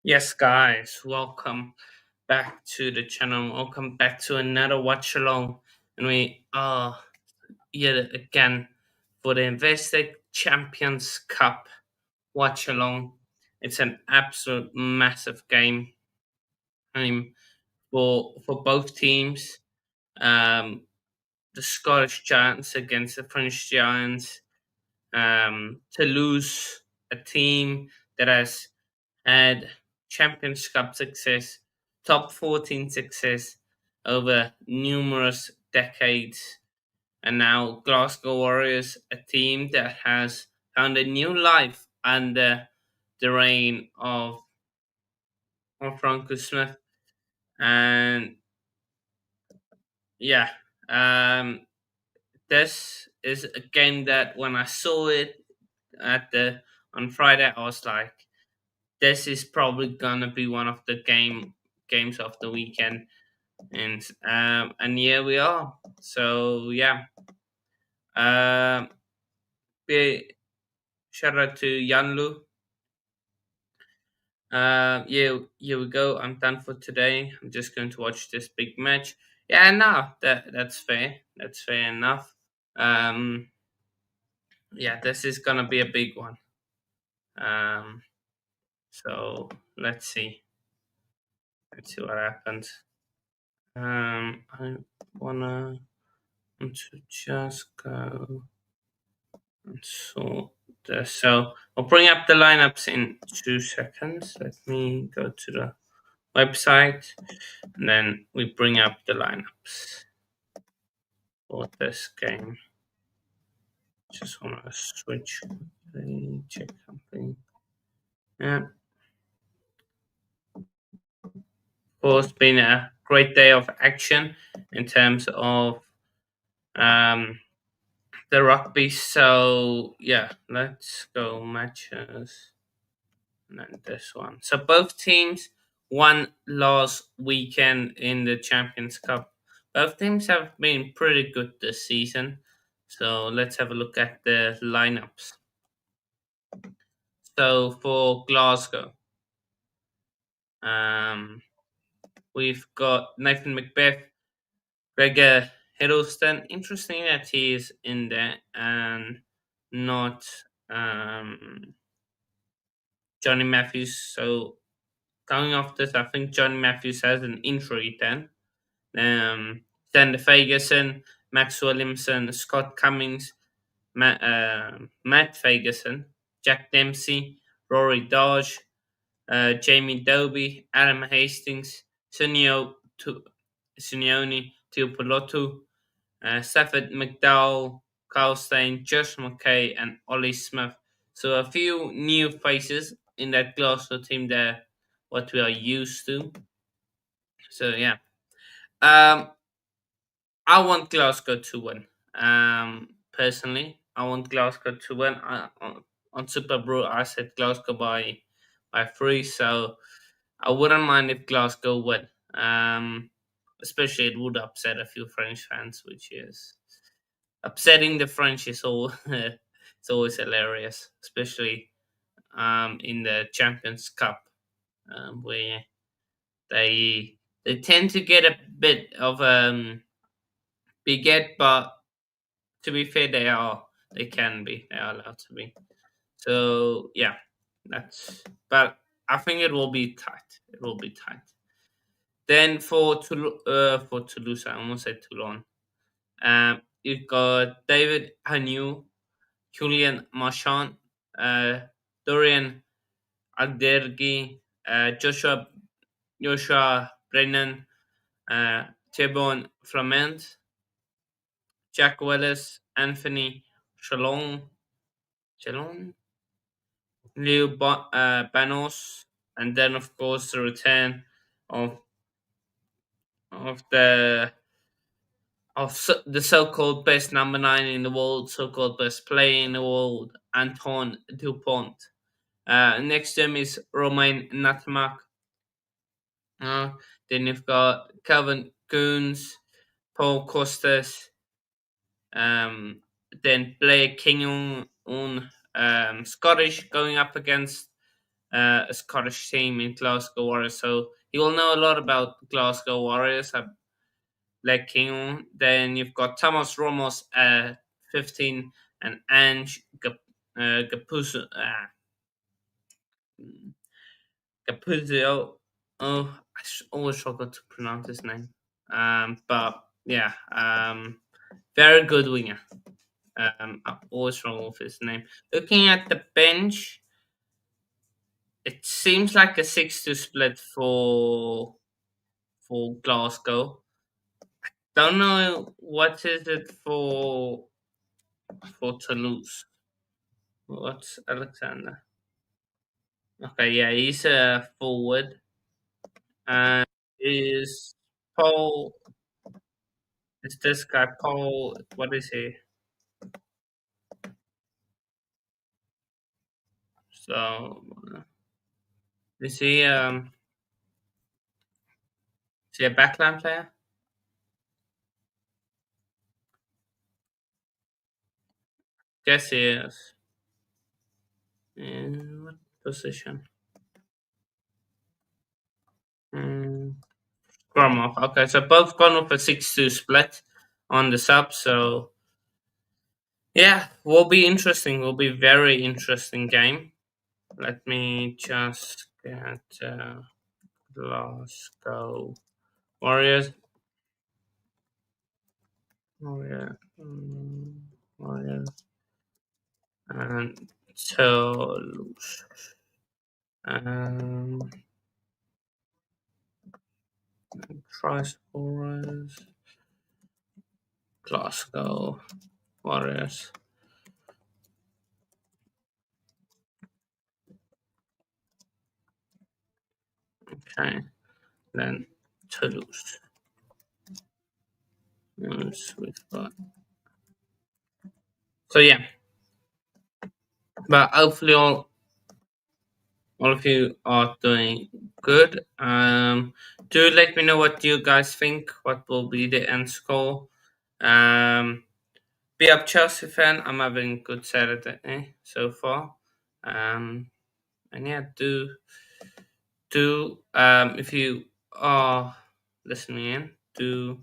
Yes, guys, welcome back to the channel. Welcome back to another Watchalong. And we are here again for the Investec Champions Cup Watchalong. It's an absolute massive game for both teams. Um, the Scottish Giants against the French Giants. Toulouse, a team that has had Champions Cup success, top 14 success over numerous decades, and now Glasgow Warriors, a team that has found a new life under the reign of Franco Smith. And yeah, um, this is a game that when I saw it at the on Friday, I was like, this is probably gonna be one of the games of the weekend, and here we are. So yeah, um, big shout out to Yanlu. Yeah, here we go. I'm done for today. I'm just going to watch this big match. Yeah, no, that's fair. That's fair enough. Um, yeah, this is gonna be a big one. Um, so let's see. Let's see what happens. I wanna want to just go and sort this. So I'll bring up the lineups in 2 seconds. Let me go to the website and then we bring up the lineups for this game. Just want to switch, check something. Yeah, of course, been a great day of action in terms of um, the rugby. So yeah, let's go matches and then this one. So both teams won last weekend in the Champions Cup. Both teams have been pretty good this season. So let's have a look at the lineups. So for Glasgow, um, we've got Nathan Macbeth, Gregor Hiddleston. Interesting that he is in there and not Johnny Matthews. So coming off this, I think Johnny Matthews has an injury then. Sander Ferguson, Max Williamson, Scott Cummings, Matt Ferguson, Jack Dempsey, Rory Dodge, Jamie Doby, Adam Hastings, Sunioni Tuipulotu, Stafford McDowell, Carl Stein, Josh McKay, and Ollie Smith. So a few new faces in that Glasgow team there, what we are used to. So yeah. Um, I want Glasgow to win. Personally, I want Glasgow to win. On Super Brew, I said Glasgow by 3, so I wouldn't mind if Glasgow win. Especially it would upset a few French fans, which is upsetting the French is all it's always hilarious, especially in the Champions Cup, where they tend to get a bit of bigot, but to be fair, they are allowed to be. So yeah, that's but I think it will be tight. It will be tight. Then for Toulouse, I almost said Toulon. You've got David Hanno, Julian Marchand, uh, Dorian Aldergi, Joshua Brennan, Thibon Flamand, Jack Willis, Anthony Chalon, Leo Banos, and then of course the return of of the the so-called best number 9 in the world, so-called best player in the world, Antoine Dupont. Next to him is Romain Natmak. Then you've got Calvin Coons, Paul Costas, um, then Blair King on Scottish going up against a Scottish team in Glasgow Warriors, so he will know a lot about Glasgow Warriors. Like King. Then you've got Thomas Ramos at 15 and Ange Gapuzzo. Gapuzzo. Oh, always struggle to pronounce his name. But yeah, very good winger. I always struggle with his name. Looking at the bench, it seems like a 6-2 split for Glasgow. Don't know what is it for Toulouse. What's Alexander? Okay, yeah, he's a forward. And is Paul? Is this guy Paul? What is he? So is he a backline player? Guess he is. In what position? Mm, Scrum off. Okay, so both gone with a 6-2 split on the sub. So yeah, will be interesting. Will be very interesting game. Let me just get Glasgow Warriors. Warrior, Warriors and Toulouse. Um, try scorers. Glasgow Warriors. Okay, then Toulouse. Sweet spot. So yeah, but hopefully all of you are doing good. Do let me know what you guys think. What will be the end score? Um, be up Chelsea fan. I'm having a good Saturday so far. Um, and yeah, do if you are listening in, do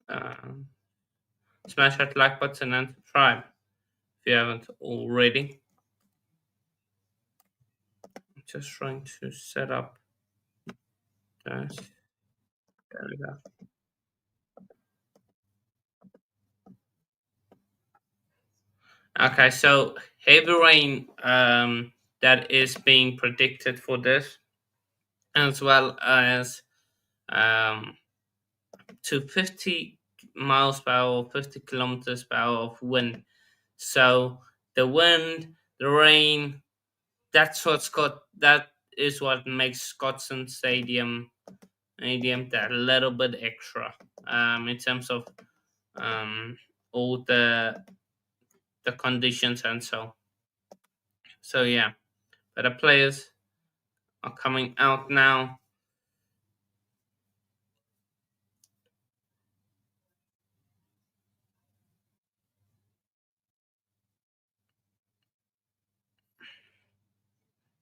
um, smash that like button and subscribe if you haven't already. I'm just trying to set up this. There we go. Okay, so heavy rain that is being predicted for this, as well as um, to 50 miles per hour, 50 kilometers per hour of wind. So the wind, the rain, that is what makes Scotland Stadium that little bit extra in terms of all the conditions and so yeah. But the players are coming out now.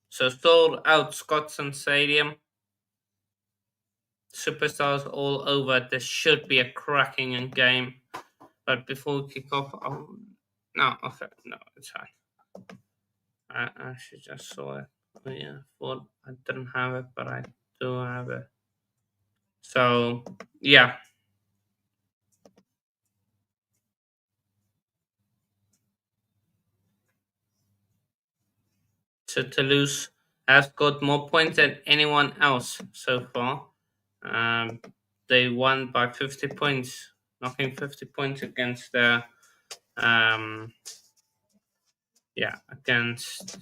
So sold out Scotland Stadium. Superstars all over. This should be a cracking game. But before we kick off, no, okay, no, it's fine. I actually just saw it. Oh, yeah, thought I didn't have it, but I do have it. So yeah, so Toulouse has got more points than anyone else so far. Um, they won by 50 points, knocking 50 points against um, against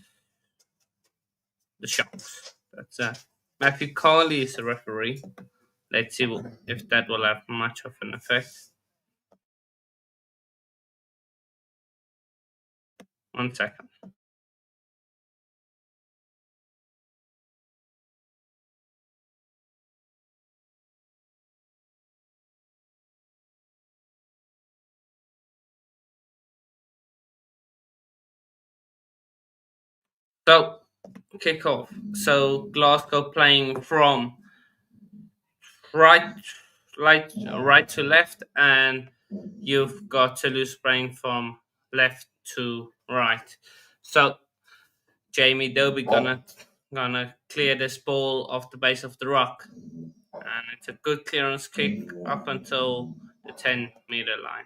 the Sharks. That's Matthew Carley is the referee. Let's see if that will have much of an effect. 1 second. So kick off. So Glasgow playing from right, right to left, and you've got Toulouse playing from left to right. So Jamie Dobie gonna clear this ball off the base of the rock, and it's a good clearance kick up until the 10-meter line.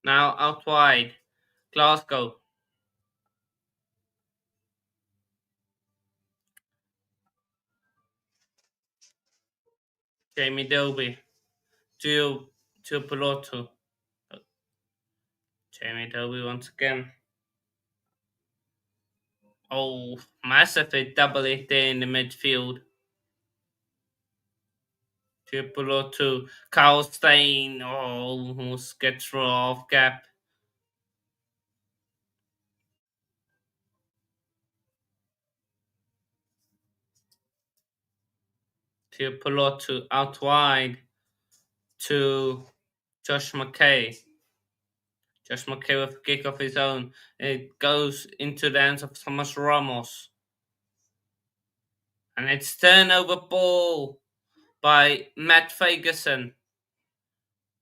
Now out wide, Glasgow. Jamie Dobie to Piloto. Jamie Dobie once again. Oh, massive hit, double hit there in the midfield. To Piloto. Carl Stein. Oh, almost gets through off gap. To Piloto out wide to Josh McKay. Josh McKay with a kick of his own. It goes into the hands of Thomas Ramos. And it's turnover ball by Matt Ferguson.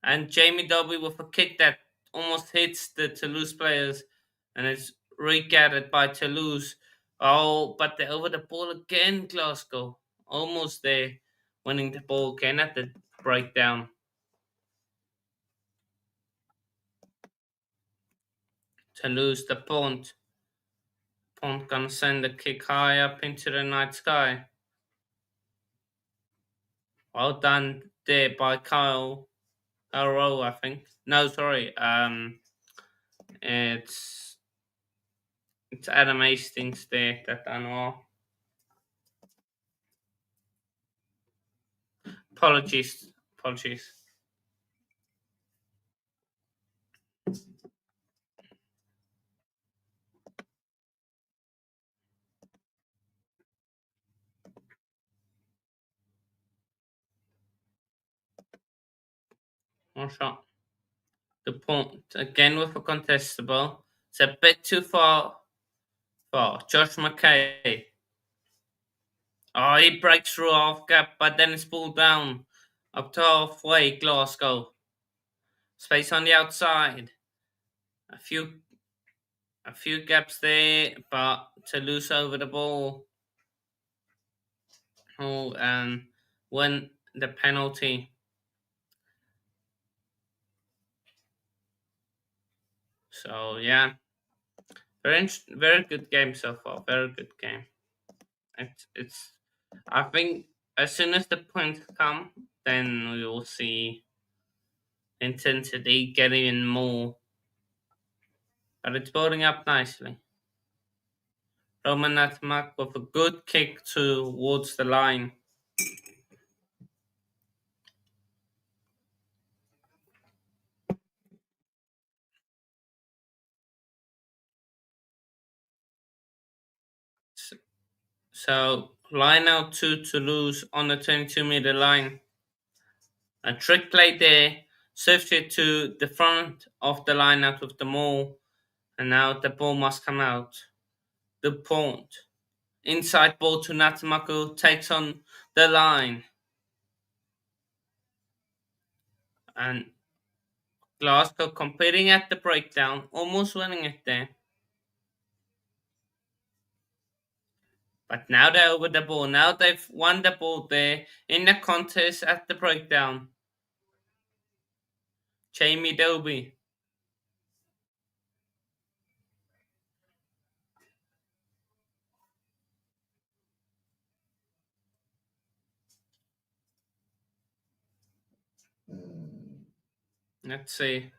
And Jamie Dobie with a kick that almost hits the Toulouse players. And it's regathered by Toulouse. Oh, but they're over the ball again, Glasgow. Almost there, winning the ball again at the breakdown. Toulouse, the punt. Punt gonna send the kick high up into the night sky. Well done there by Kyle Rowe, I think. No, sorry. It's it's Adam Hastings there that done well. Apologies, apologies. One shot. The punt again with a contestable. It's a bit too far. Josh McKay. Oh, he breaks through half gap, but then it's pulled down up to halfway. Glasgow. Space on the outside. A few gaps there, but Toulouse over the ball. Oh, and win the penalty. So yeah, very good game so far. Very good game. It's. I think as soon as the points come, then we will see intensity getting in more. But it's building up nicely. Roman Natmak with a good kick towards the line. So line out to Toulouse on the 22-meter line. A trick play there, switched it to the front of the line out of the maul, and now the ball must come out. The point. Inside ball to Natamaku takes on the line. And Glasgow competing at the breakdown, almost winning it there. But now they're over the ball. Now they've won the ball there in the contest at the breakdown. Jamie Dobie. Let's see.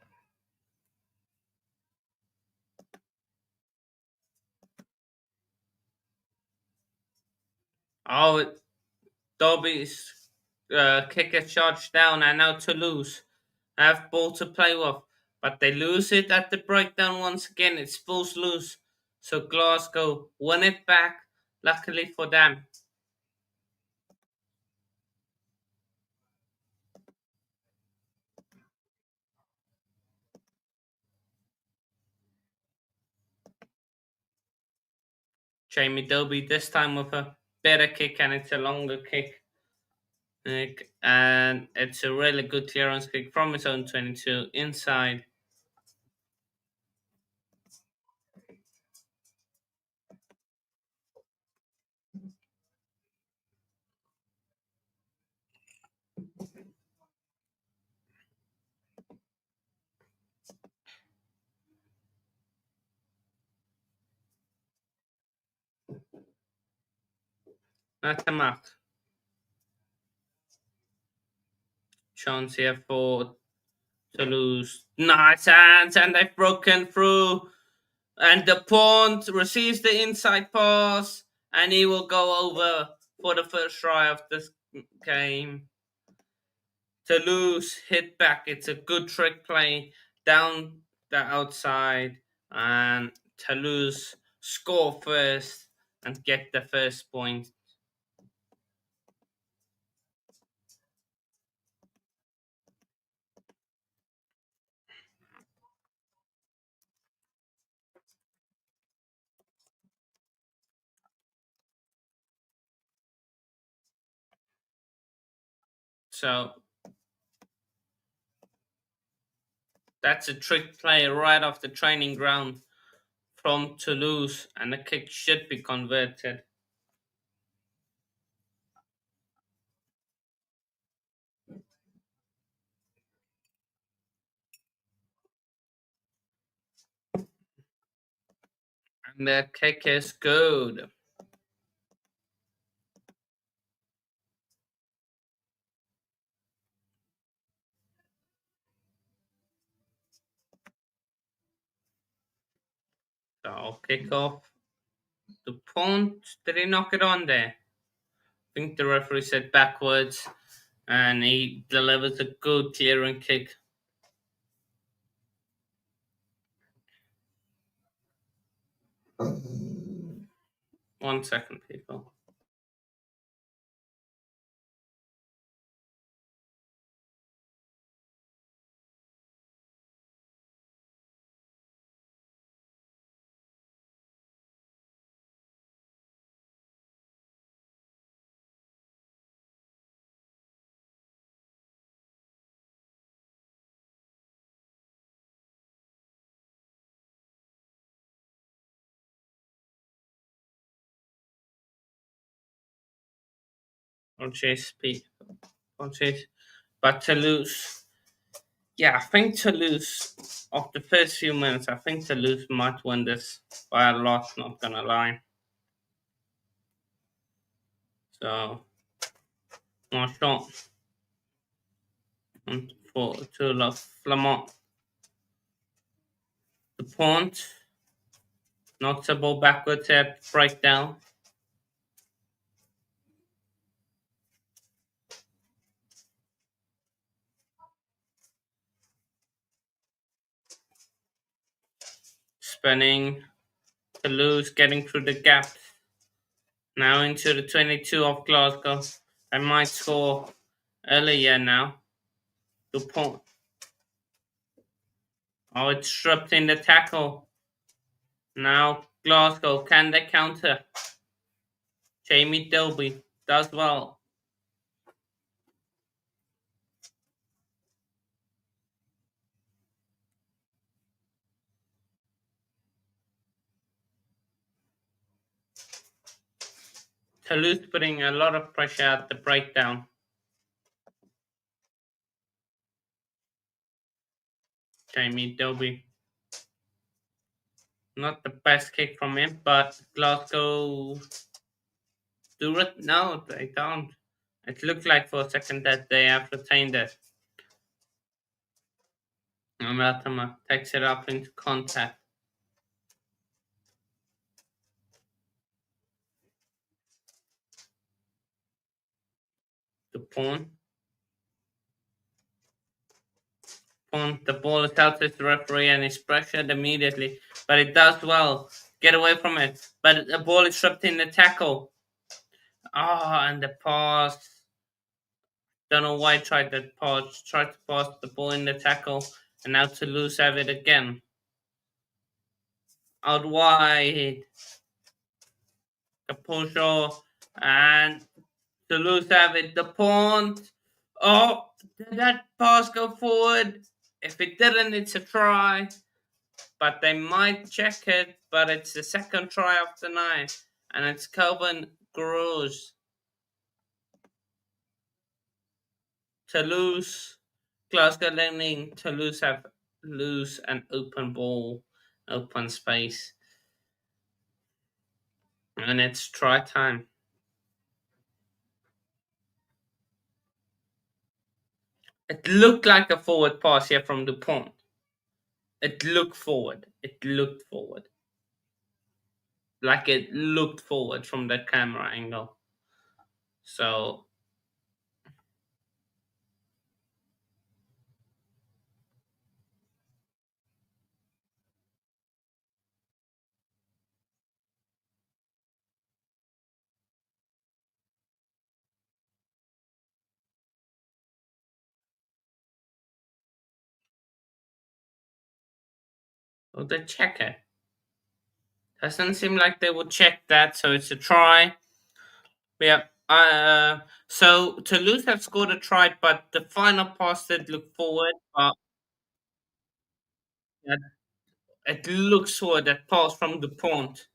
Oh, Dobie's. kick a charge down, and now Toulouse have ball to play with, but they lose it at the breakdown once again. It's balls loose, so Glasgow win it back. Luckily for them. Jamie Dobie this time with a better kick, and it's a longer kick. And it's a really good clearance kick from his own 22 inside. That's a mark. Chance here for Toulouse. Nice hands, and they've broken through. And the Pont receives the inside pass, and he will go over for the first try of this game. Toulouse hit back. It's a good trick play down the outside, and Toulouse score first and get the first point. So that's a trick play right off the training ground from Toulouse, and the kick should be converted. And the kick is good. So kick off the Pont. Did he knock it on there? I think the referee said backwards, and he delivers a good clearing kick. One second, people. Or chase P. Or chase. But Toulouse. Yeah, I think Toulouse, of the first few minutes, I think Toulouse might win this by a lot, not gonna lie. So, more shot. And to La Flamand. The Pont knocks the ball backwards at breakdown. Spinning. Toulouse getting through the gap. Now into the 22 of Glasgow. They might score earlier now. The Pont. Oh, it's stripped in the tackle. Now Glasgow, can they counter? Jamie Dobie does well. Toulouse putting a lot of pressure at the breakdown. Jamie Dobie. Not the best kick from him, but Glasgow do it. No, they don't. It looked like for a second that they have retained it. And Latimer takes it up into contact. The Pont. Punt. The ball is out with the referee and is pressured immediately, but it does well. Get away from it. But the ball is trapped in the tackle. And the pass. Don't know why I tried that pass. Tried to pass the ball in the tackle, and now Toulouse have it again. Out wide. Capuscio and Toulouse have it. The punt. Oh, did that pass go forward? If it didn't, it's a try. But they might check it. But it's the second try of the night, and it's Calvin Gross. Toulouse, Glasgow landing. Toulouse have lose an open ball, open space, and it's try time. It looked like a forward pass here from Dupont. It looked forward. It looked forward. Like it looked forward from the camera angle. So will they check it? Doesn't seem like they would check that, so it's a try. Yeah. So Toulouse have scored a try, but the final pass did look forward. But yeah, it looks forward. That pass from Dupont.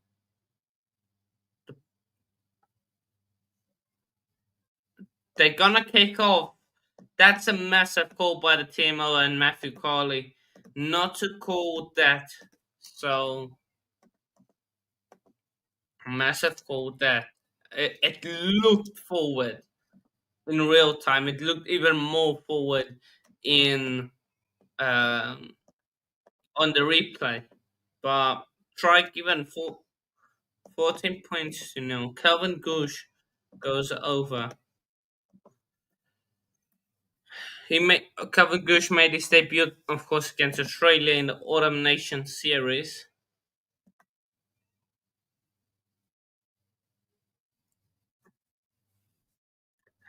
They're gonna kick off. That's a massive call by the TMO and Matthew Carley not to call that. So massive call that. It looked forward in real time. It looked even more forward in um, on the replay. But try given 14 points to nil. Calvin Goosh goes over. Calvin Goosh made his debut, of course, against Australia in the Autumn Nations series.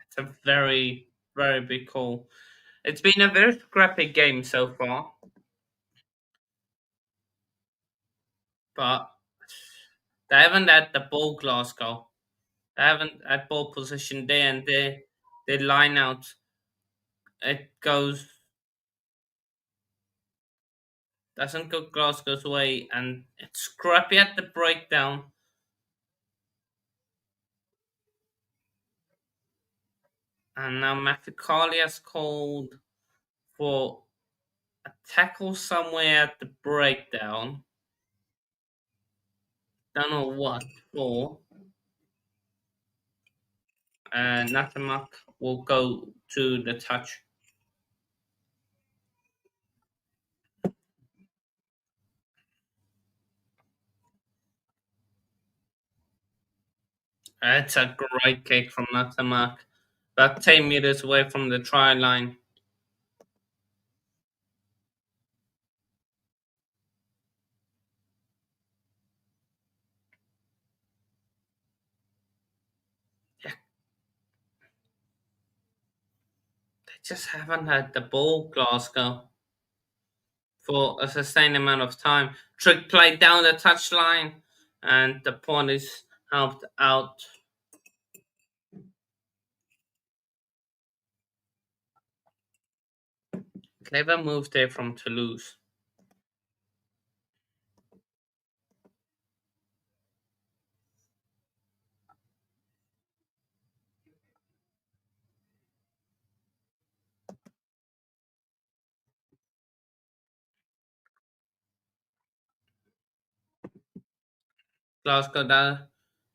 It's a very, very big call. It's been a very scrappy game so far, but they haven't had the ball, Glasgow. They haven't had ball position there, and they line out. It doesn't go Glasgow's way, and it's scrappy at the breakdown. And now Matthew Carley has called for a tackle somewhere at the breakdown. Don't know what for. And Natamak will go to the touch. It's a great kick from Natamak. About 10 meters away from the try line. Yeah, they just haven't had the ball, Glasgow, for a sustained amount of time. Trick play down the touchline, and the point is helped out. Clever move there from Toulouse. Glasgow does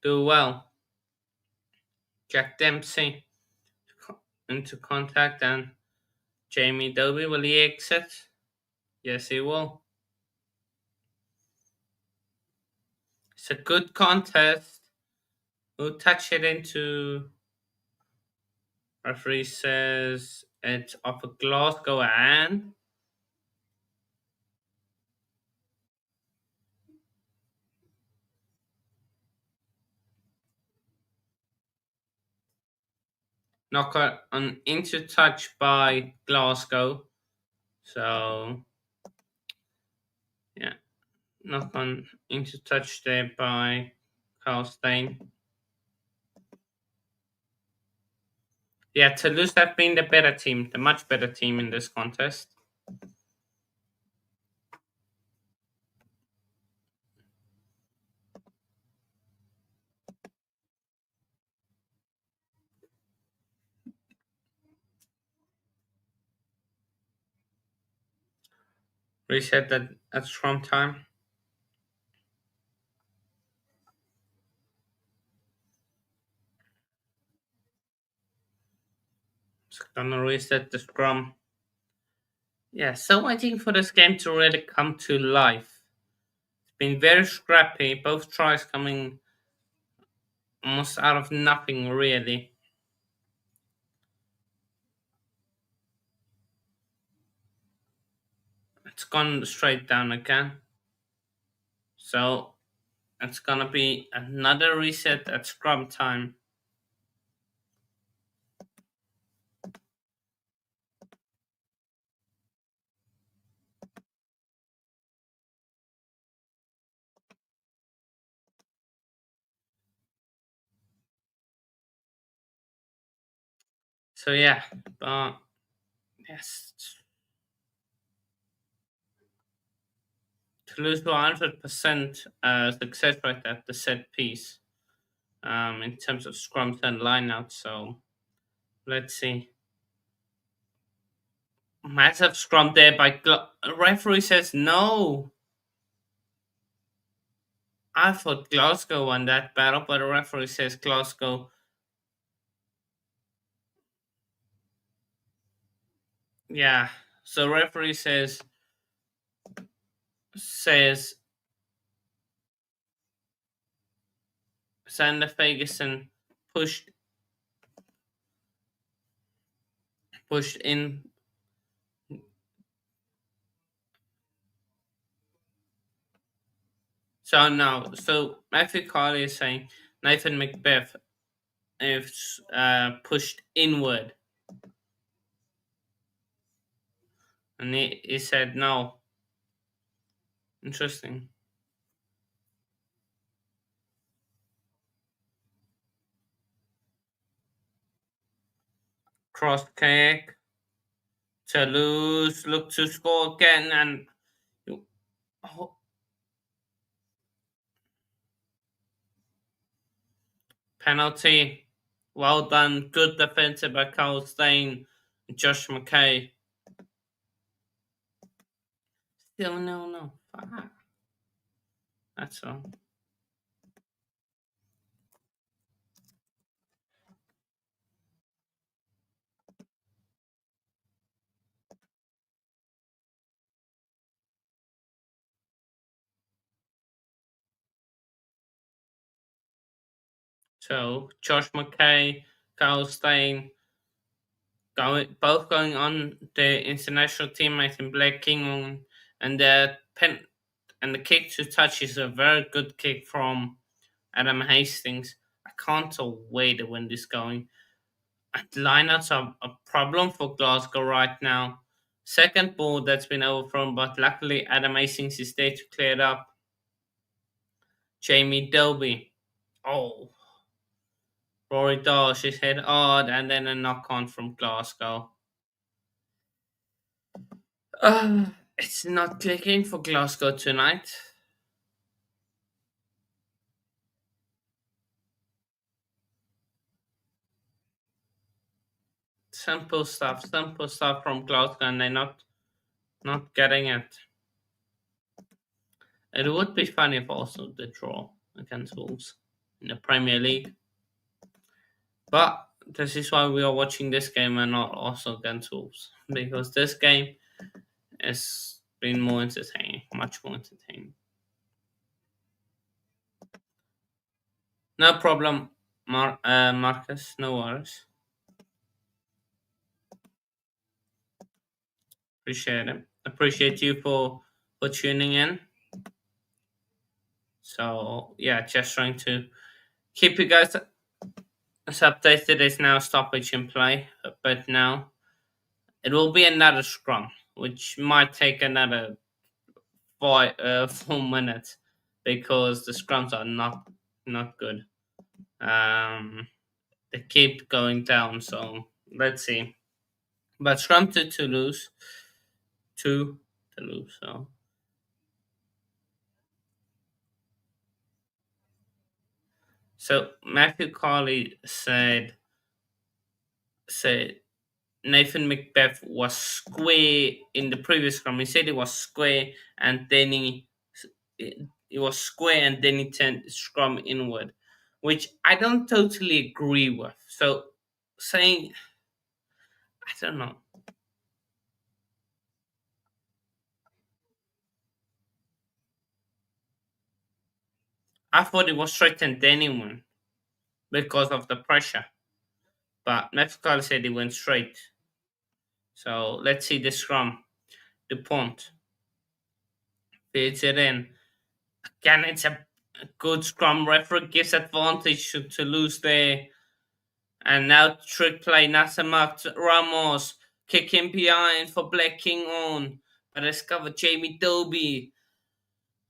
do well. Jack Dempsey into contact, and Jamie Dobie, will he exit? Yes, he will. It's a good contest. Who touch it into? Referee says it's off a Glasgow and knock on into touch by Glasgow. So yeah, knock on into touch there by Carlstein. Yeah, Toulouse have been the better team, the much better team in this contest. Reset that at scrum time. It's gonna reset the scrum. Yeah, so waiting for this game to really come to life. It's been very scrappy, both tries coming almost out of nothing, really. It's gone straight down again. So it's gonna be another reset at scrum time. So yeah, but yes, Toulouse 100% success rate at the set piece in terms of scrums and lineouts. So let's see. Massive scrum there by referee says no. I thought Glasgow won that battle, but the referee says Glasgow. Yeah. So referee says Sander Ferguson pushed in. So no. So Matthew Carley is saying Nathan Macbeth is pushed inward, and he said no. Interesting. Cross kick. Toulouse look to score again, and oh, penalty. Well done. Good defensive by Carl Stein. Josh McKay. Still no. Fuck. That's all. So Josh McKay, Carl Stein, both going on the international teammate in Black King, and the kick to touch is a very good kick from Adam Hastings. I can't wait to win this going. And lineouts are a problem for Glasgow right now. Second ball that's been overthrown, but luckily Adam Hastings is there to clear it up. Jamie Dobie. Oh, Rory Dash is hit hard, and then a knock on from Glasgow. It's not clicking for Glasgow tonight. Simple stuff from Glasgow, and they're not getting it. It would be funny if also the draw against Wolves in the Premier League. But this is why we are watching this game and not also against Wolves. Because this game has been more entertaining, much more entertaining. No problem, Marcus, no worries. Appreciate it. Appreciate you for tuning in. So yeah, just trying to keep you guys It's updated. It's now stoppage in play, but now it will be another scrum, which might take another 4 minutes because the scrums are not good. Um, they keep going down. So let's see. But scrum to Toulouse. So Matthew Carley said Nathan Macbeth was square in the previous scrum. He said it was square, and then it was square, and then he turned scrum inward, which I don't totally agree with. So saying I don't know. I thought it was straight and then he went because of the pressure, but Matthew Carley said he went straight. So let's see the scrum. The punt feeds it in. Again, it's a good scrum. Referee gives advantage to lose there. And now trick play. Nasamak Ramos kicking behind for Black King on. But discovered Jamie Doby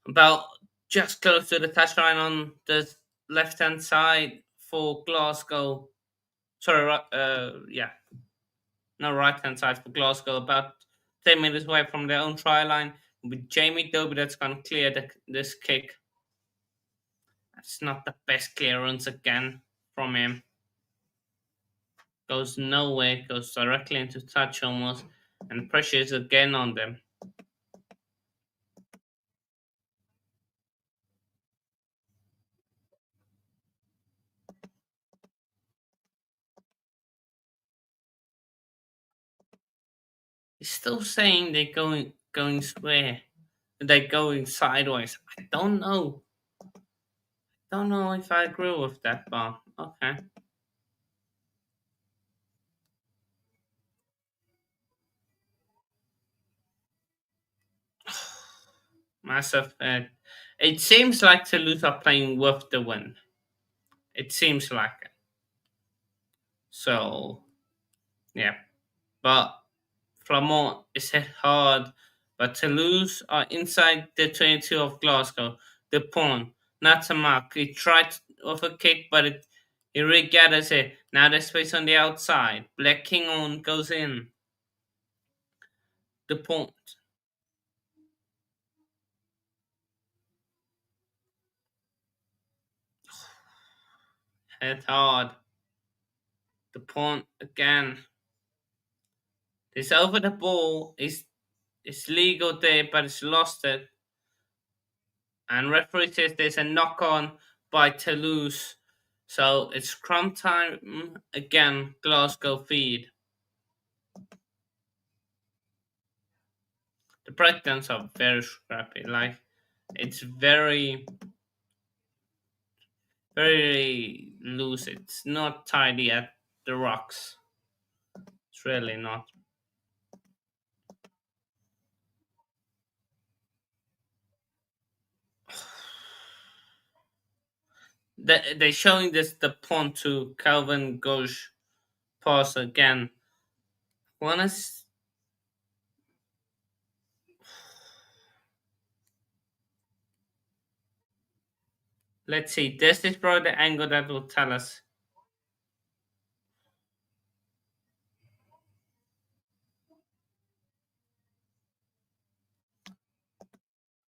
about just close to the touchline on the left hand side for Glasgow. Sorry, yeah, no right hand side for Glasgow. About 10 minutes away from their own try line. With Jamie Doby that's going to clear this kick. That's not the best clearance again from him. Goes nowhere, goes directly into touch almost, and pressure is again on them. He's still saying they're going square. They're going sideways. I don't know. Don't know if I agree with that, but okay. Massive. It seems like Toulouse are playing with the wind. It seems like it. So yeah, but Flamand is hit hard, but Toulouse are inside the 22 of Glasgow. The pawn, not to mark. He tried with a kick, but he regathers it. Now there's space on the outside. Black King on goes in. The pawn hit hard. The pawn again. It's over the ball. It's legal there, but it's lost it. And referee says there's a knock on by Toulouse. So it's scrum time again, Glasgow feed. The breakdowns are very scrappy. Like it's very loose. It's not tidy at the rocks. It's really not. They're showing this the punt to Calvin Gauche pass again. One is let's see. This is probably the angle that will tell us.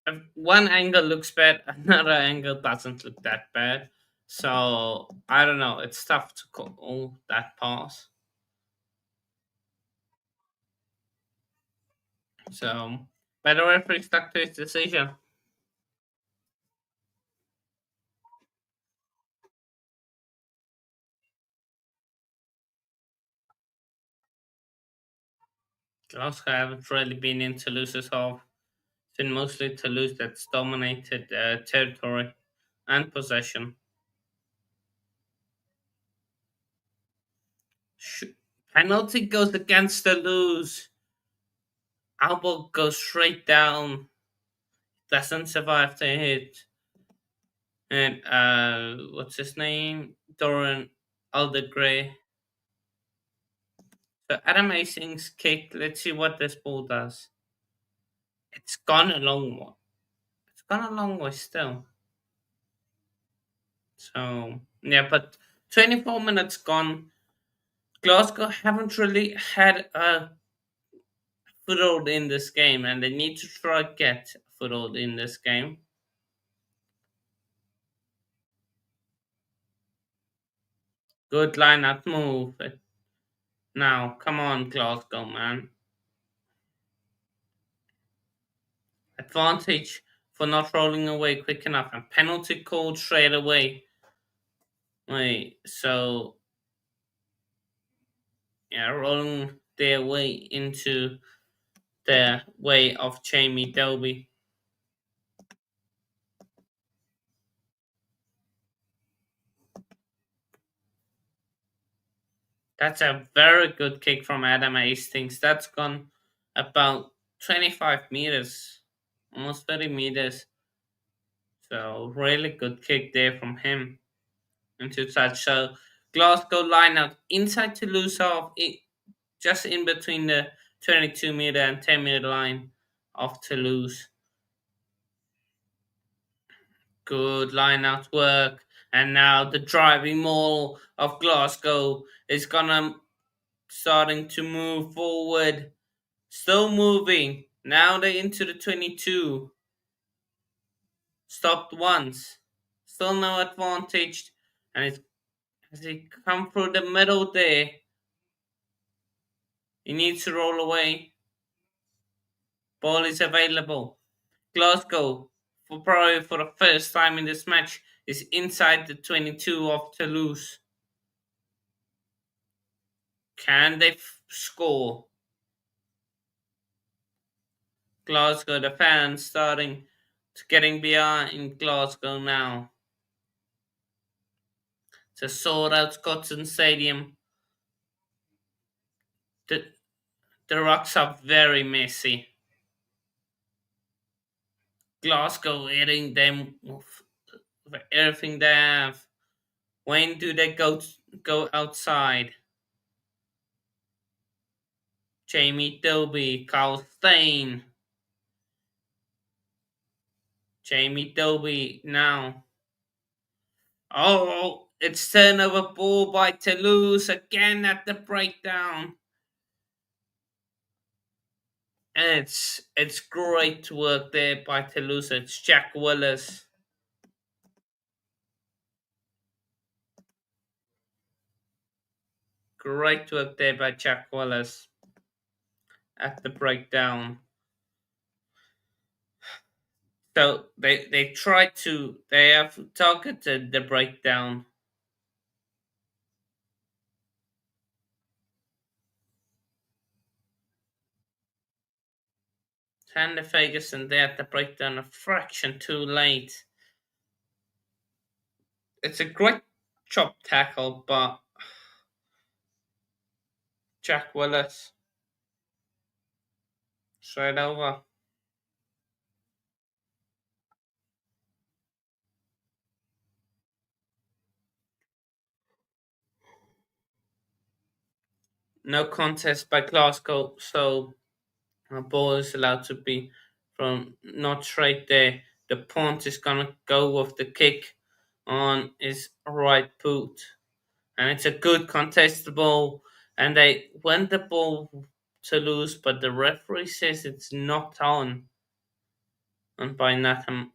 If one angle looks bad, another angle doesn't look that bad. So I don't know. It's tough to call that pass. So, but the referee stuck to his decision. Glasgow haven't really been in Toulouse's half. It's been mostly Toulouse that's dominated territory and possession. Penalty goes against Toulouse. Elbow goes straight down. Doesn't survive the hit. And what's his name? Doran Alder Gray. So Adam Hastings kick. Let's see what this ball does. It's gone a long way. It's gone a long way still. So yeah, but 24 minutes gone. Glasgow haven't really had a foothold in this game, and they need to try get a foothold in this game. Good line out move. Now, come on, Glasgow, man. Advantage for not rolling away quick enough, and penalty called straight away. Wait, so yeah, rolling their way into the way of Jamie Delby. That's a very good kick from Adam Hastings. That's gone about 25 meters, almost 30 meters. So really good kick there from him into touch. So Glasgow line out inside Toulouse off it, just in between the 22-meter and 10-meter line of Toulouse. Good line out work. And now the driving maul of Glasgow is gonna starting to move forward. Still moving. Now they're into the 22. Stopped once. Still no advantage. And it's as he come through the middle there. He needs to roll away. Ball is available. Glasgow, for probably for the first time in this match, is inside the 22 of Toulouse. Can they score? Glasgow, the fans starting to getting behind Glasgow now. It's a sold out Scotland Stadium. The, the rocks are very messy. Glasgow hitting them with everything they have. When do they go outside? Jamie Dobie, Carl Stain. Jamie Dobie now. Oh, it's turnover ball by Toulouse again at the breakdown. It's great work there by Toulouse. It's Jack Willis. Great work there by Jack Willis at the breakdown. So they have targeted the breakdown. Sander Ferguson there at the breakdown a fraction too late. It's a great chop tackle, but Jack Willis straight over. No contest by Glasgow, so a ball is allowed to be from not straight there. The punt is gonna go with the kick on his right boot. And it's a good contested ball. And they went the ball to lose, but the referee says it's not on. And by Natamak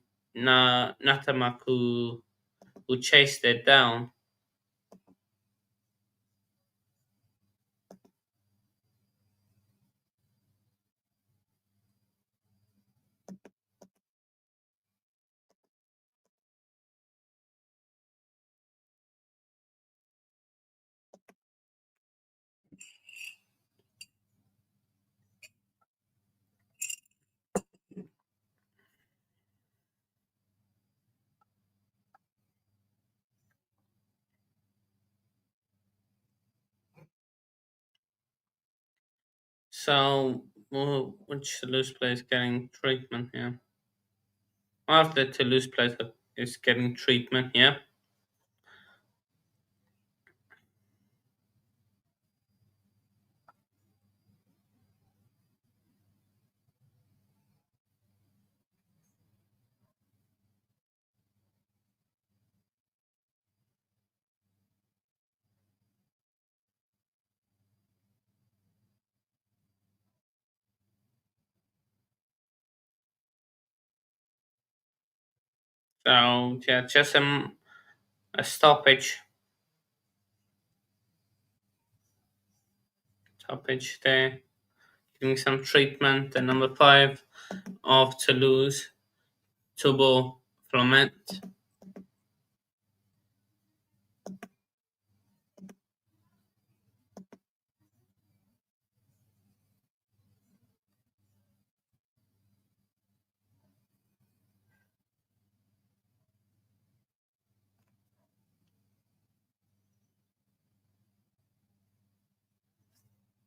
who chased it down. So which Toulouse player is getting treatment here? One of the Toulouse players is getting treatment here. So yeah, just a stoppage, stoppage there, giving some treatment. The number five of Toulouse, Turbo Flament.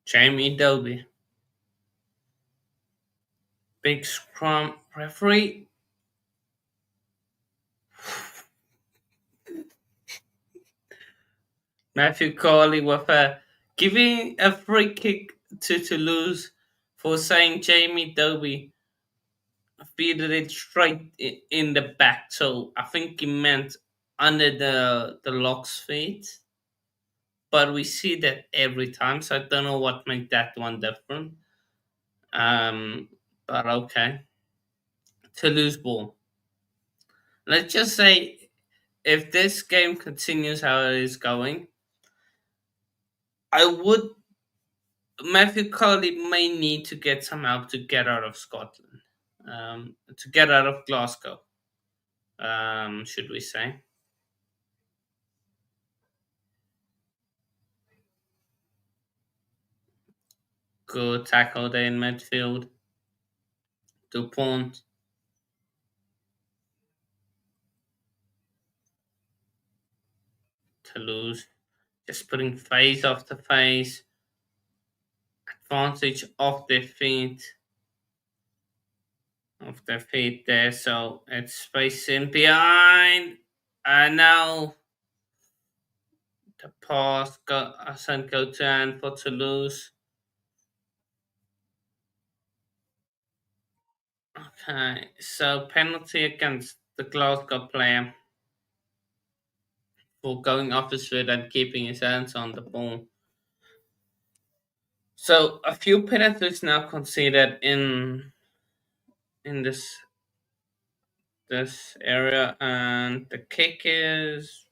Jamie Dobie. Big scrum referee. Matthew Corley with giving a free kick to Toulouse for saying Jamie Dobie feeded it straight in the back. So I think he meant under the lock's feet. But we see that every time, so I don't know what made that one different. But okay. Toulouse ball. Let's just say if this game continues how it is going, I would Matthew Colley may need to get some help to get out of Scotland, to get out of Glasgow. Should we say? Good tackle there in midfield. Dupont, Toulouse, just putting face off the face. Advantage of their feet there. So it's space in behind, and now the pass doesn't go to hand for Toulouse. Okay, so penalty against the Glasgow player for going off his foot and keeping his hands on the ball. So a few penalties now considered in this area, and the kick is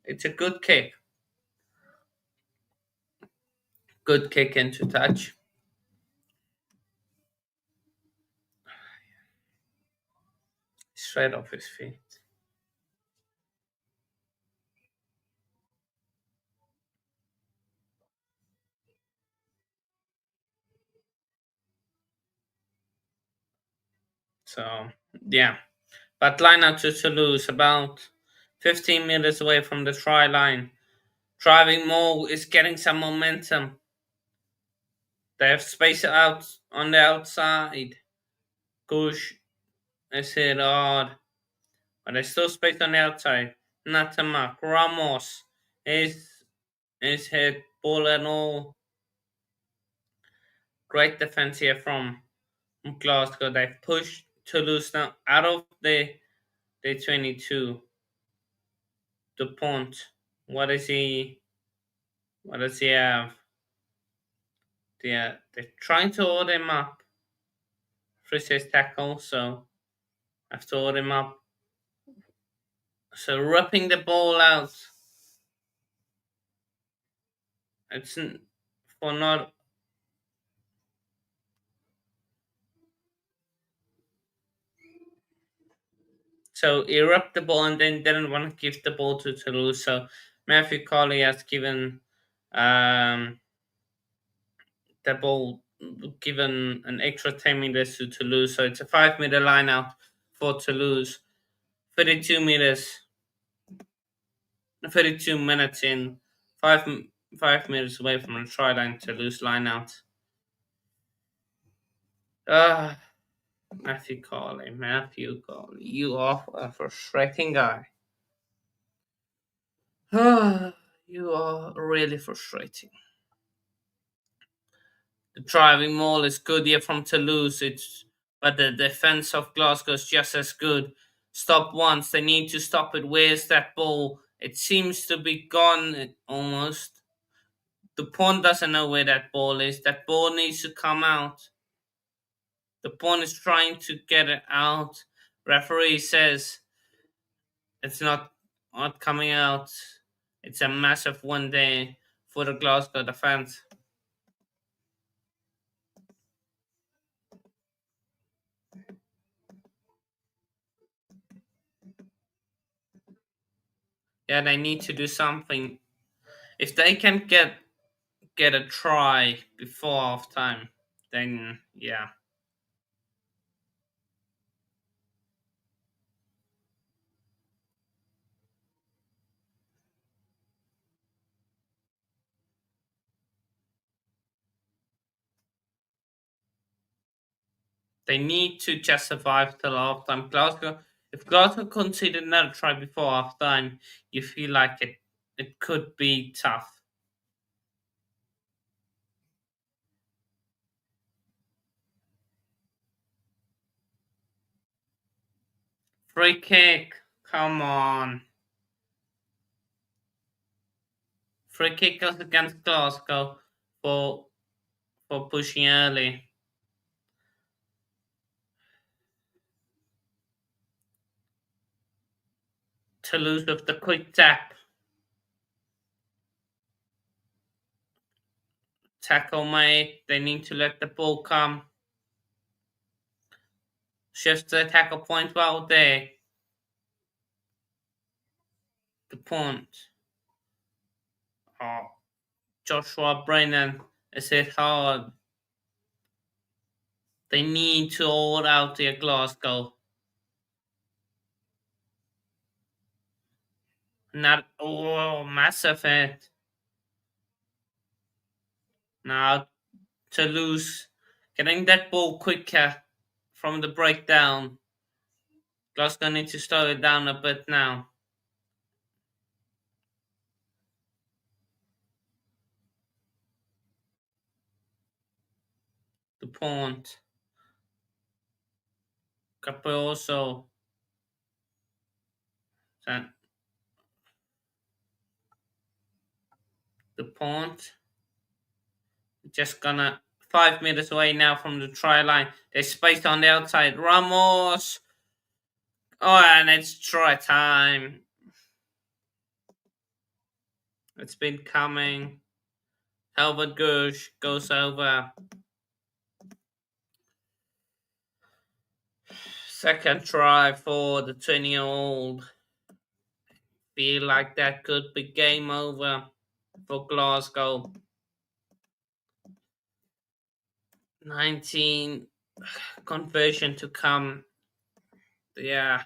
it's a good kick into touch. Straight off his feet. So yeah, but line out to Toulouse about 15 meters away from the try line. Driving more is getting some momentum. They have space out on the outside. Kush is hit hard, but there's still space on the outside. Natamak Ramos is is hit ball and all. Great defense here from Glasgow. They've pushed Toulouse now out of the 22. Dupont. What is he? What does he have? They're trying to hold him up. Fritz's tackle, so have to hold him up. So ripping the ball out. It's for not. So he ripped the ball and then didn't want to give the ball to Toulouse. So Matthew Colley has given um, the ball given an extra 10 meters to Toulouse. So it's a 5 meter line out for Toulouse. 32 meters 32 minutes in, 5 minutes away from the try line to lose line out. Ah, Matthew Carley, you are a frustrating guy. Ah, you are really frustrating. The driving maul is good here from Toulouse, but the defense of Glasgow is just as good. Stop once, they need to stop it. Where's that ball? It seems to be gone almost. The pawn doesn't know where that ball is. That ball needs to come out. The pawn is trying to get it out, Referee says it's not coming out. It's a massive one day for the Glasgow defence. Yeah, they need to do something. If they can get a try before half time, then yeah. They need to just survive till half time. If Glasgow conceded another try before half time, you feel like it could be tough. Free kick, come on. Free kick against Glasgow for for pushing early. Toulouse with the quick tap. Tackle mate. They need to let the ball come. Shifts the tackle point well there. The point. Oh, Joshua Brennan is hit hard. They need to hold out their Glasgow. Not massive hit. Now Toulouse getting that ball quicker from the breakdown. Glasgow need to slow it down a bit now. The point. Caposo. The point. Just gonna 5 meters away now from the try line. There's space on the outside. Ramos. Oh, and it's try time. It's been coming. Albert Gush goes over. Second try for the 20-year-old. Feel like that could be game over for Glasgow. 19 conversion to come. Yeah,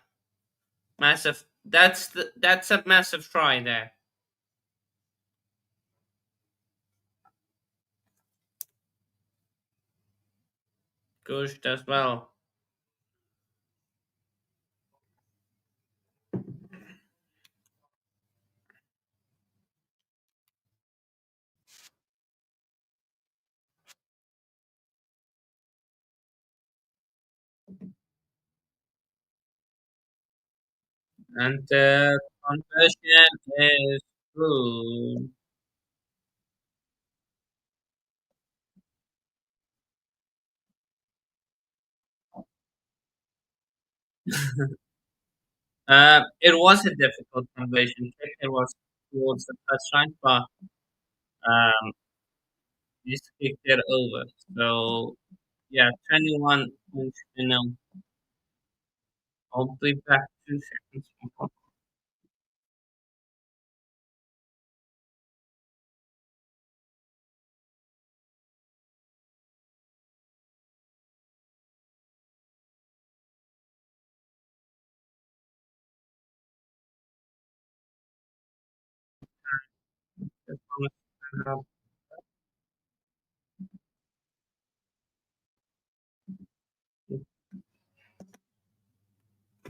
massive. That's a massive try there. Gush does well. And the conversion is good. It was a difficult conversion kick. It was towards the first line, but um, he kicked it over. So yeah, 21 points. I'll be back 2 seconds.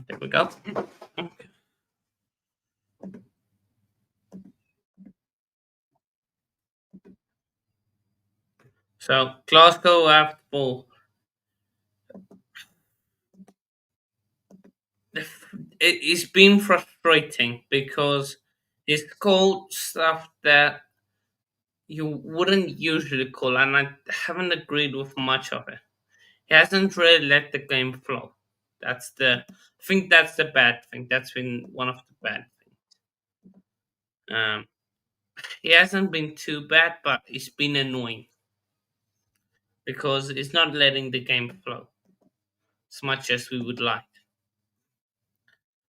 There we go. So Glasgow have the ball. It's been frustrating because he's called stuff that you wouldn't usually call, and I haven't agreed with much of it. He hasn't really let the game flow. I think that's the bad thing. That's been one of the bad things. Um, he hasn't been too bad, but it's been annoying because it's not letting the game flow as much as we would like.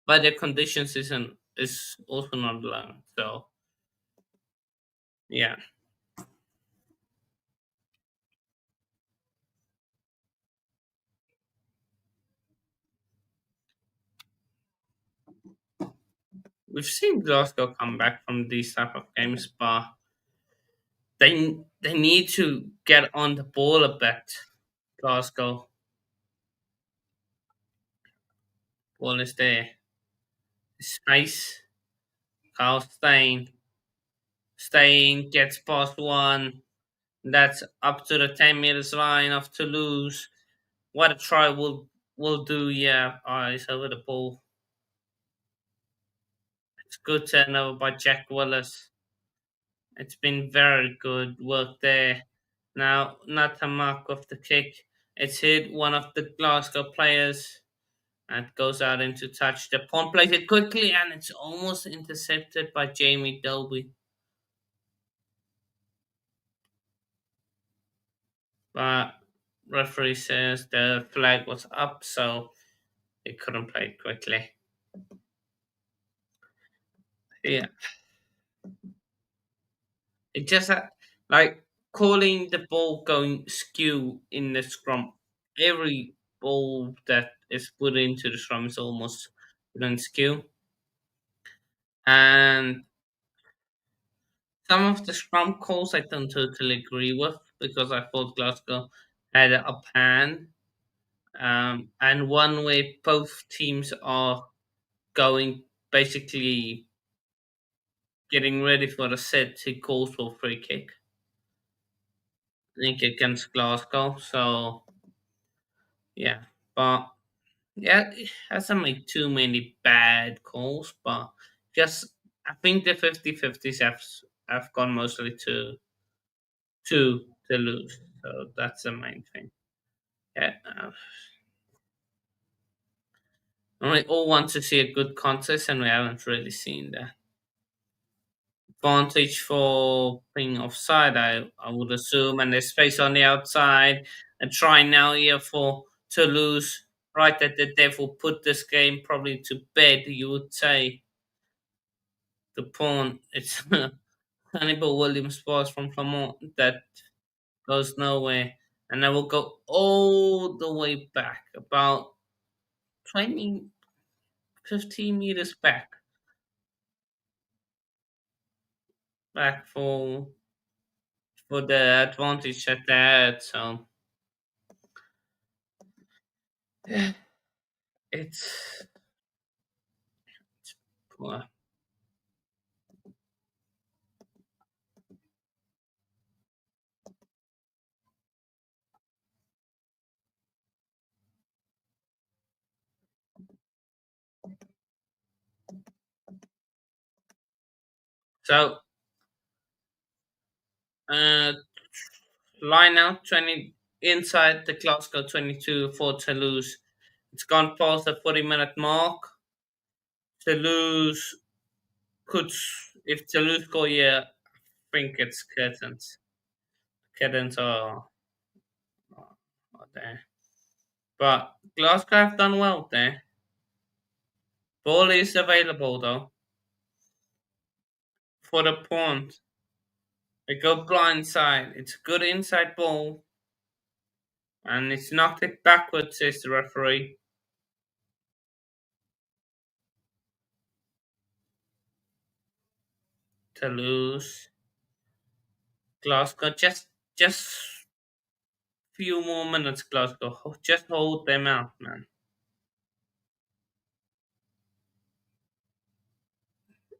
But the conditions is also not allowed. So yeah, we've seen Glasgow come back from these type of games, but they need to get on the ball a bit. Glasgow ball is there. Space. Carl Stein gets past one. That's up to the 10 meters line of Toulouse. What a try will do, yeah. It's over the ball. It's good turnover by Jack Willis. It's been very good work there. Now, not a mark of the kick. It's hit one of the Glasgow players and goes out into touch. The pawn plays it quickly and it's almost intercepted by Jamie Dolby. But referee says the flag was up, so they couldn't play it quickly. Yeah, it just like calling the ball going skew in the scrum. Every ball that is put into the scrum is almost put on skew, and some of the scrum calls I don't totally agree with because I thought Glasgow had a upper hand, and one way both teams are going basically getting ready for the set. He calls for free kick. I think against Glasgow. So yeah, but yeah, it hasn't made too many bad calls, but just I think the 50-50s have gone mostly to lose. So that's the main thing. Yeah, and we all want to see a good contest, and we haven't really seen that. Advantage for being offside, I would assume, and there's space on the outside. And try now here for Toulouse, right at the devil put this game probably to bed, you would say. The pawn, it's Hannibal Williams pass from Clermont that goes nowhere. And I will go all the way back, about 20, 15 meters back for the advantage that they had. So yeah, it's poor. So uh, line out 20 inside the Glasgow 22 for Toulouse. It's gone past the 40-minute mark. Toulouse could, if Toulouse score, yeah, I think it's curtains. Curtains are there. But Glasgow have done well there. Ball is available though for the point. They go blindside. It's a good inside ball. And it's knocked it backwards, says the referee. Toulouse. Glasgow just few more minutes, Glasgow. Just hold them out, man.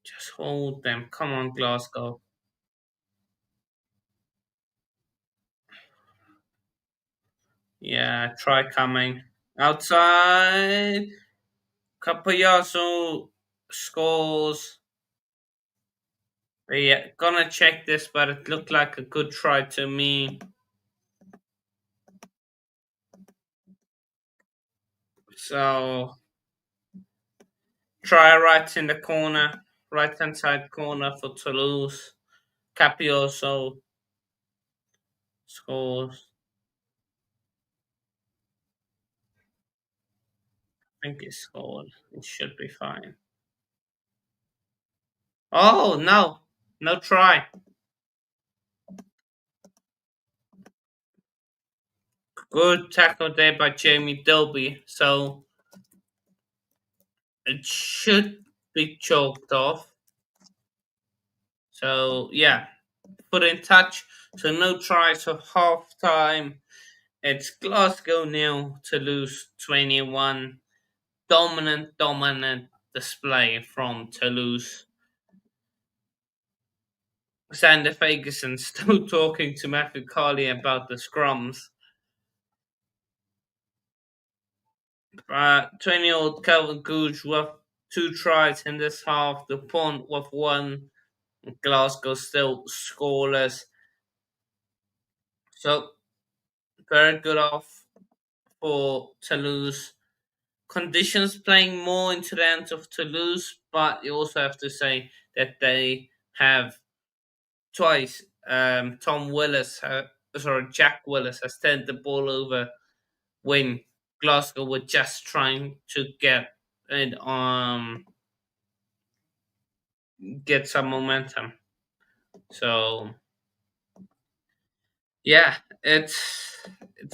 Just hold them. Come on, Glasgow. Yeah, try coming. Outside. Capayaso scores. Yeah, gonna check this, but it looked like a good try to me. So try right in the corner, right hand side corner for Toulouse. Capi also scores. I think he scored. It should be fine. Oh no, no try. Good tackle there by Jamie Dobie. So it should be choked off. So yeah, put in touch. So no tries for half time. It's Glasgow nil, Toulouse 21. Dominant display from Toulouse. Sander Ferguson still talking to Matthew Carley about the scrums. 20-year-old Calvin Gooch with two tries in this half. The Pont with one. Glasgow still scoreless. So very good off for Toulouse. Conditions playing more into the hands of Toulouse, but you also have to say that they have twice. Tom Willis, Jack Willis has turned the ball over when Glasgow were just trying to get some momentum. So yeah, it's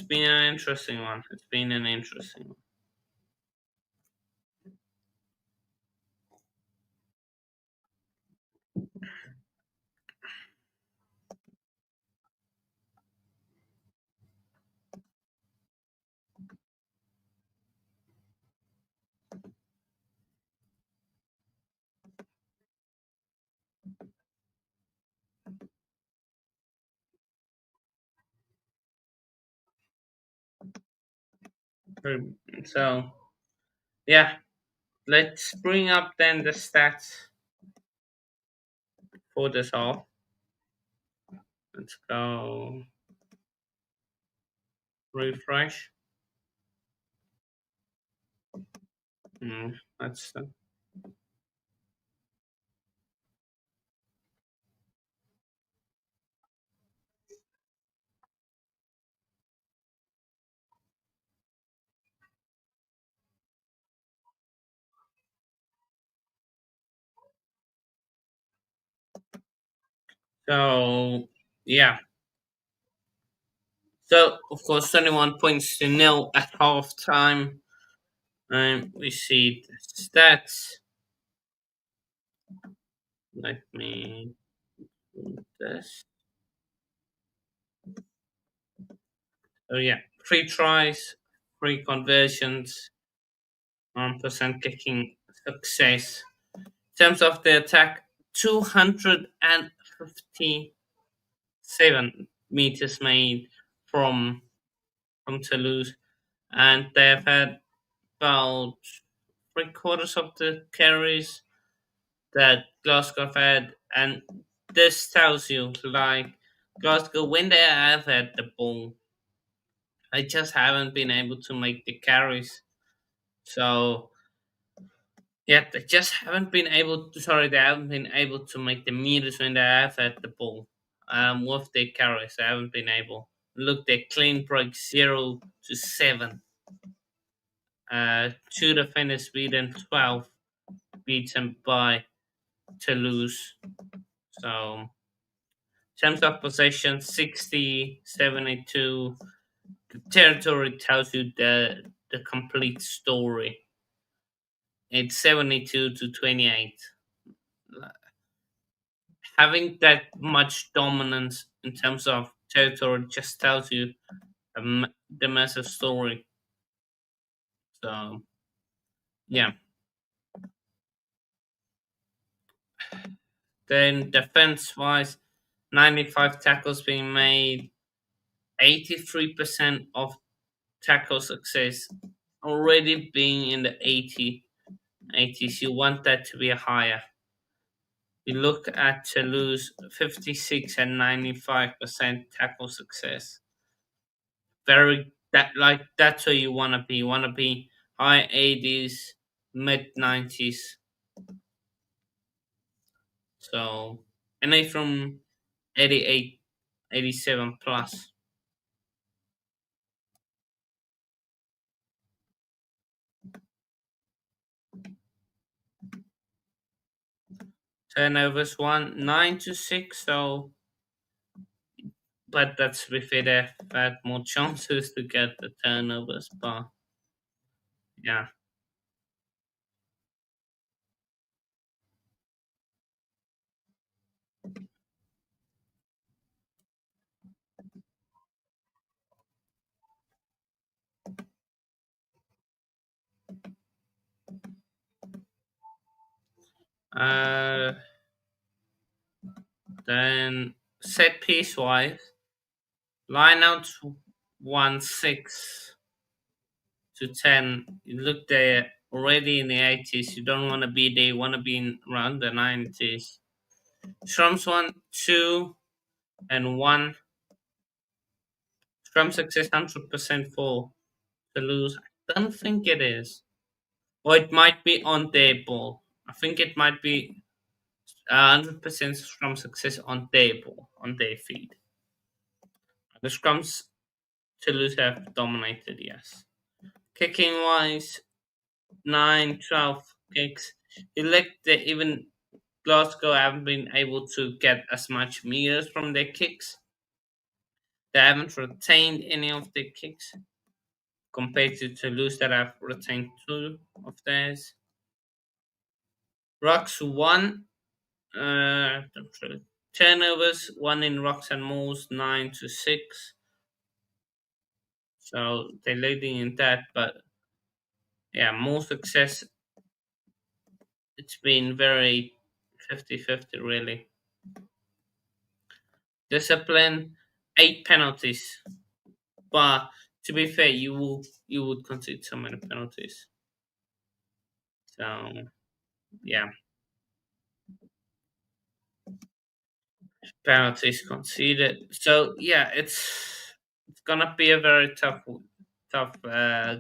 been an interesting one. It's been an interesting one. So yeah, let's bring up then the stats for this all. Let's go refresh. That's so yeah. So of course 21 points to nil at half time. And we see the stats. Let me do this. Oh yeah, three tries, three conversions, 1% kicking success. In terms of the attack, 257 meters made from from Toulouse, and they've had about three quarters of the carries that Glasgow have had, and this tells you like Glasgow when they have had the ball, they just haven't been able to make the carries. So yeah, they just haven't been able to. Sorry, they haven't been able to make the meters when they have had the ball. With their carries, they haven't been able. Look, their clean break 0 to 7. Two defenders beaten 12, beaten by Toulouse. So in terms of possession, 60-72. The territory tells you the complete story. It's 72-28. Having that much dominance in terms of territory just tells you the massive story. So yeah. Then defense wise, 95 tackles being made, 83% of tackle success, already being in the 80s. You want that to be higher. You look at Toulouse, 56 and 95% tackle success. Very that like that's where you want to be. You want to be high 80s, mid 90s. So, any from 88, 87 plus. Turnovers one, 9 to 6. So, but that's if they've had more chances to get the turnovers. But yeah. Uh, then set piece wise, line out 1 6 to 10. You look there already in the 80s. You don't want to be there. You want to be in around the 90s. Scrums 1 2 and 1. Scrum success 100% for Toulouse. I don't think it is. Or it might be on their ball. I think it might be 100% scrum success on their ball, on their feed. The scrums Toulouse have dominated, yes. Kicking wise, 9, 12 kicks. You look that even Glasgow haven't been able to get as much meters from their kicks. They haven't retained any of their kicks compared to Toulouse that have retained 2 of theirs. Rocks 1, turnovers 1 in Rocks and Moors 9 to 6. So they're leading in that, but yeah, more success. It's been very 50-50 really. Discipline, 8 penalties. But to be fair, you would concede so many penalties. So yeah, penalties conceded. So yeah, it's gonna be a very tough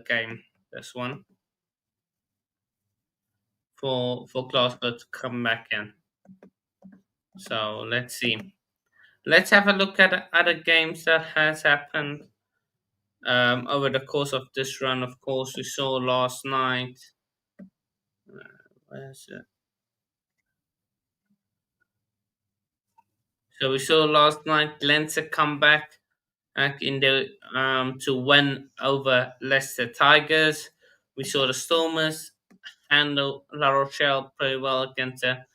game. This one for Glasgow to come back in. So let's see. Let's have a look at other games that has happened over the course of this run. Of course, we saw last night. Where's it? So we saw last night Leinster come back in the to win over Leicester Tigers. We saw the Stormers handle La Rochelle pretty well against a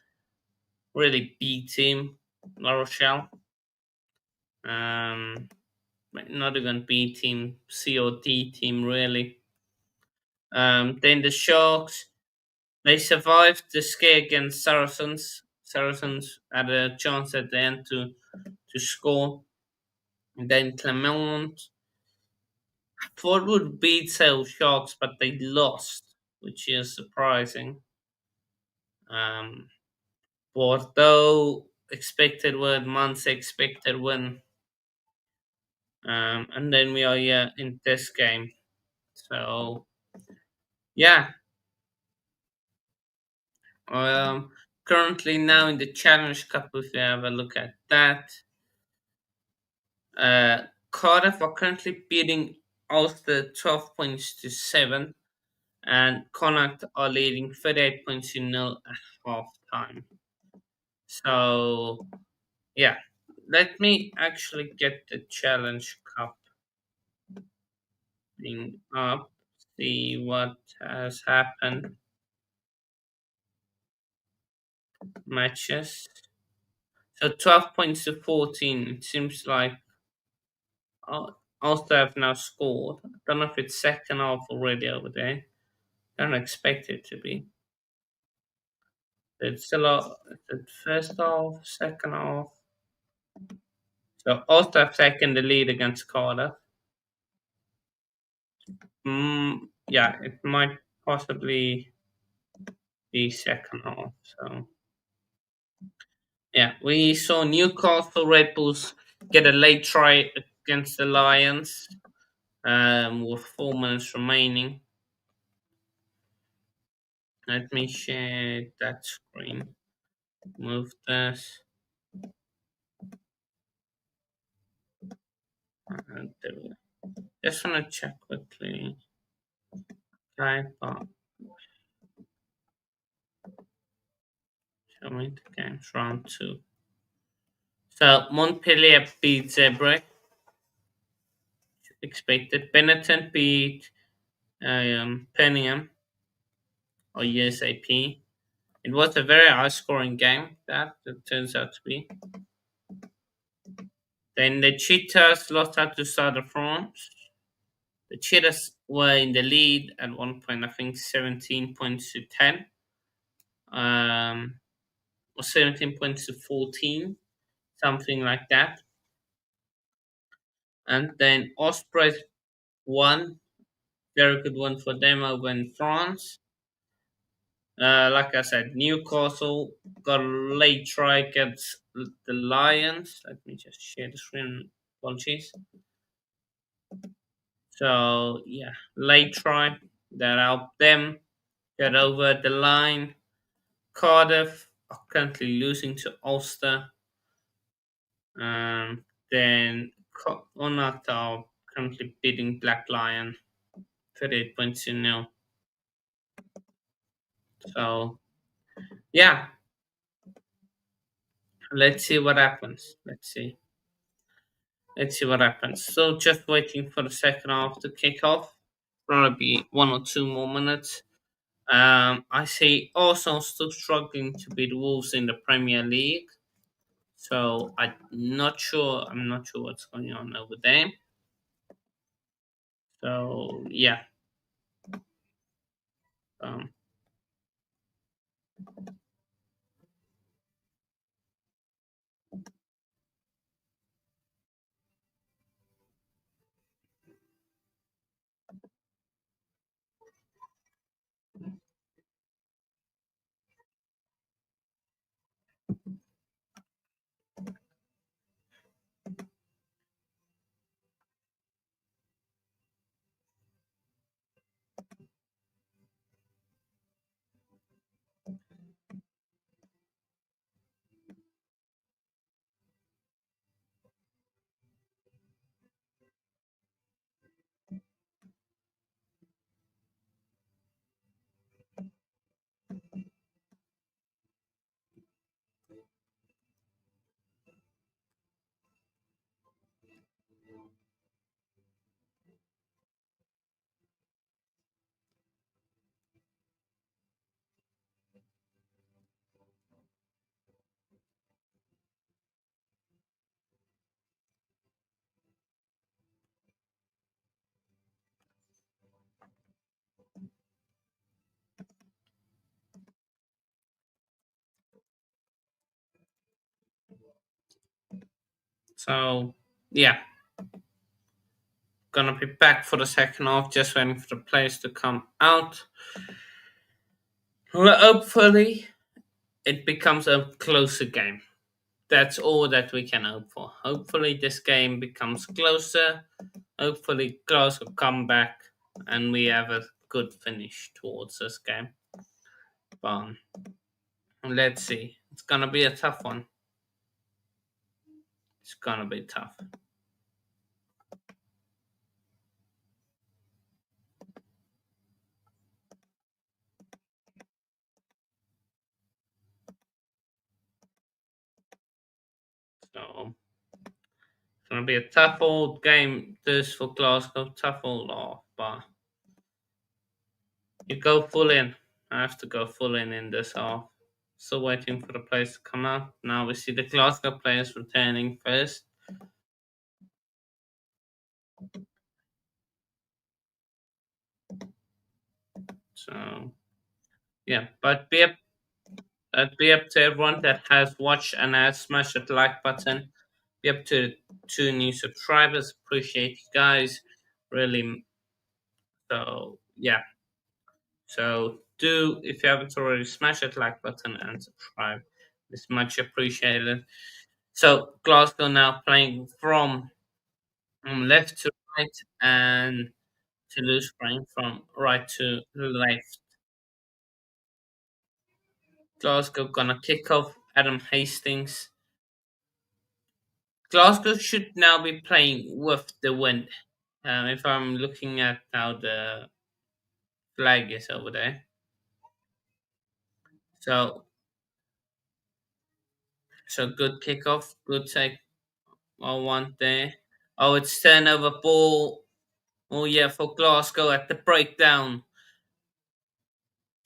really big team, La Rochelle. Um, Not even B team, COD team really. Then the Sharks, they survived the scare against Saracens. Saracens had a chance at the end to score. And then Clermont thought would beat Sale Sharks, but they lost, which is surprising. Um, Bordeaux expected win, Mons expected win. And then we are here in this game. So yeah, um, currently now in the Challenge Cup, if you have a look at that, Cardiff are currently beating Ulster 12 points to 7, and Connacht are leading 38 points to nil at half time. So yeah, let me actually get the Challenge Cup thing up, see what has happened. Matches. So 12 points to 14. It seems like Ulster have now scored. I don't know if it's second half already over there. Don't expect it to be. It's still the first half, second half. So Ulster have taken the lead against Cardiff. Yeah, it might possibly be second half. So yeah, we saw Newcastle Red Bulls get a late try against the Lions with 4 minutes remaining. Let me share that screen. Move this. There we go. Just want to check quickly. Type up. Show me the games round two. So Montpellier beat Zebre. Expected. Benetton beat Penningham or USAP. It was a very high scoring game, that it turns out to be. Then the Cheetahs lost out to Stade de France. The Cheetahs were in the lead at one point, I think 17 points to 10, or 17 points to 14, something like that. And then Ospreys won, very good one for them over in France. Like I said, Newcastle got a late try against the Lions. Let me just share the screen. Apologies. So yeah, late try that helped them get over the line. Cardiff are currently losing to Ulster. Then Connacht are currently beating Black Lion 38 points to nil. So yeah, let's see what happens. Let's see what happens. So just waiting for the second half to kick off. Probably 1 or 2 more minutes. I see Arsenal still struggling to beat Wolves in the Premier League. So I'm not sure. I'm not sure what's going on over there. So yeah. Um, so yeah, gonna be back for the second half. Just waiting for the players to come out. Well, hopefully, it becomes a closer game. That's all that we can hope for. Hopefully, this game becomes closer. Hopefully, Glasgow come back and we have a good finish towards this game. But let's see. It's gonna be a tough one. It's gonna be tough. So it's gonna be a tough old game. This for Glasgow, tough old off, but you go full in. I have to go full in this half. Still waiting for the players to come out. Now we see the Glasgow players returning first. So yeah, but be up to everyone that has watched and has smashed that like button. Be up to 2 new subscribers. Appreciate you guys. Really. So yeah. So do, if you haven't already, smash that like button and subscribe. It's much appreciated. So Glasgow now playing from left to right, and Toulouse playing from right to left. Glasgow gonna kick off. Adam Hastings. Glasgow should now be playing with the wind. If I'm looking at how the flag is over there. So good kickoff, good take on one there. Oh, it's turnover ball. Oh yeah, for Glasgow at the breakdown.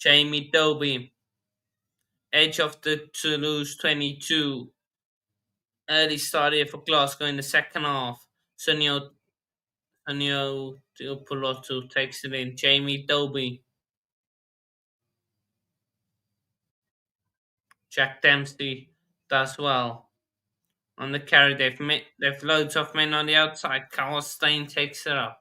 Jamie Doby, edge of the Toulouse 22. Early start here for Glasgow in the second half. Sunio Pulotu takes it in. Jamie Doby, Jack Dempsey does well. On the carry, they've loads of men on the outside. Carl Stein takes it up.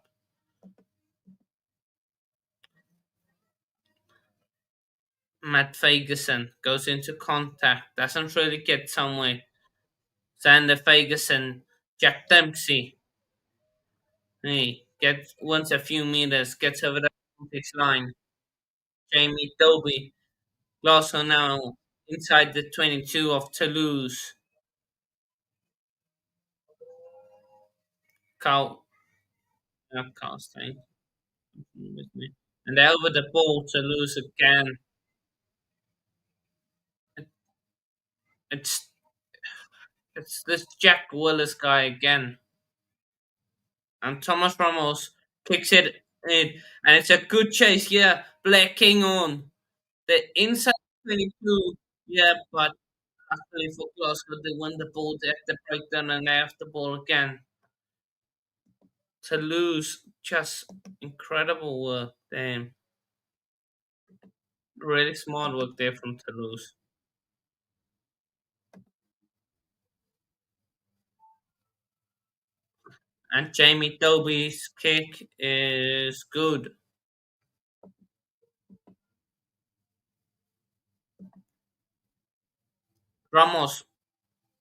Matt Fagerson goes into contact, doesn't really get somewhere. Xander Fagerson, Jack Dempsey. He gets once a few meters, gets over the finish line. Jamie Doby, Glasgow now inside the 22 of Toulouse. Carl, Carl Stein with me. And they're over the ball, Toulouse again. It's it's this Jack Willis guy again. And Thomas Ramos kicks it in, and it's a good chase. Yeah, Black King on the inside 22. Yeah, but actually for Glasgow, they win the ball, they have the breakdown, and they have the ball again. To lose, just incredible work. Damn, really smart work there from Toulouse. And Jamie Doby's kick is good. Ramos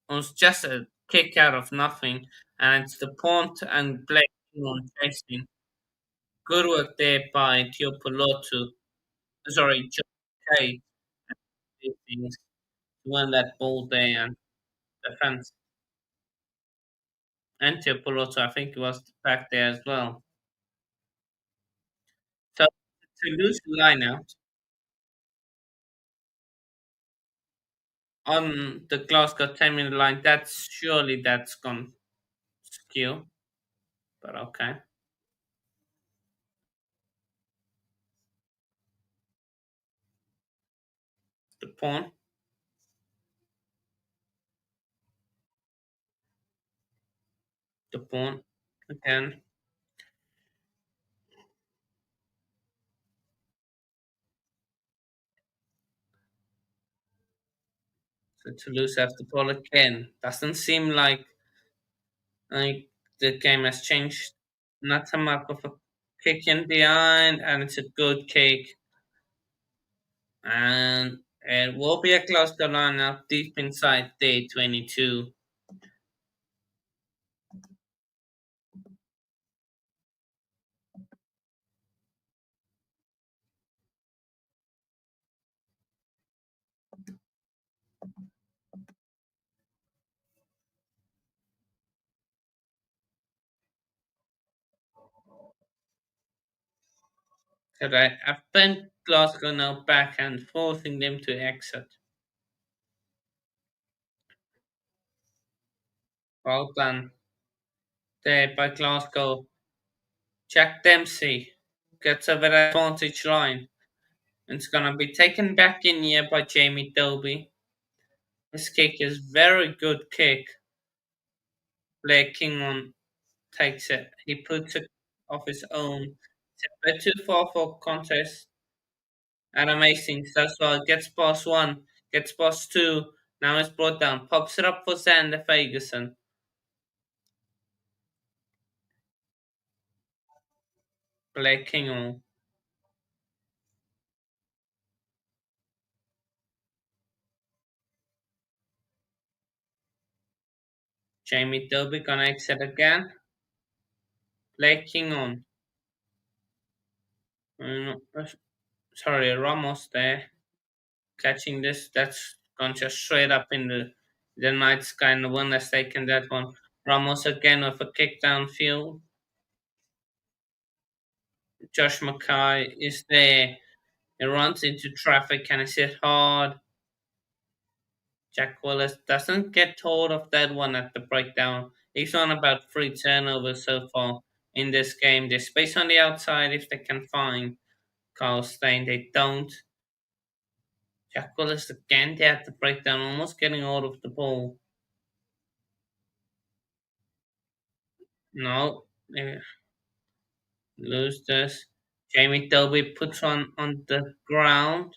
was just a kick out of nothing, and it's the point and Blake on chasing. Good work there by Teopolotu. Sorry, John Kay. Things to win that ball there and defense. And Teopolotu, I think, was back there as well. So to lose the line out on the Glasgow 10-minute line, that's gone skew. But okay. The pawn, the pawn again. So Toulouse have the ball again. Doesn't seem like the game has changed. Not a mark of a kick in behind, and it's a good kick. And it will be a close to line up deep inside day 22. So I've bent Glasgow now back and forcing them to exit. Well done there by Glasgow. Jack Dempsey gets over the advantage line. It's gonna be taken back in here by Jamie Doby. This kick is very good kick. Blair Kingon takes it. He puts it off his own. It's a bit too far for contest. Adam Hastings does well. Gets past one. Gets past two. Now it's brought down. Pops it up for Xander Fagerson. Blair Kingon. Jamie Doby gonna exit again. Blair Kingon. Sorry, Ramos there. catching this. That's gone just straight up in the night sky, and the one that's taken that one. Ramos again with a kick downfield. Josh Mackay is there. He runs into traffic and it's hit hard. Jack Willis doesn't get hold of that one at the breakdown. He's on about three turnovers so far in this game. There's space on the outside if they can find Carl Stein. They don't. Jack Willis again there at the breakdown, almost getting hold of the ball. No, they lose this. Jamie Dobie puts on the ground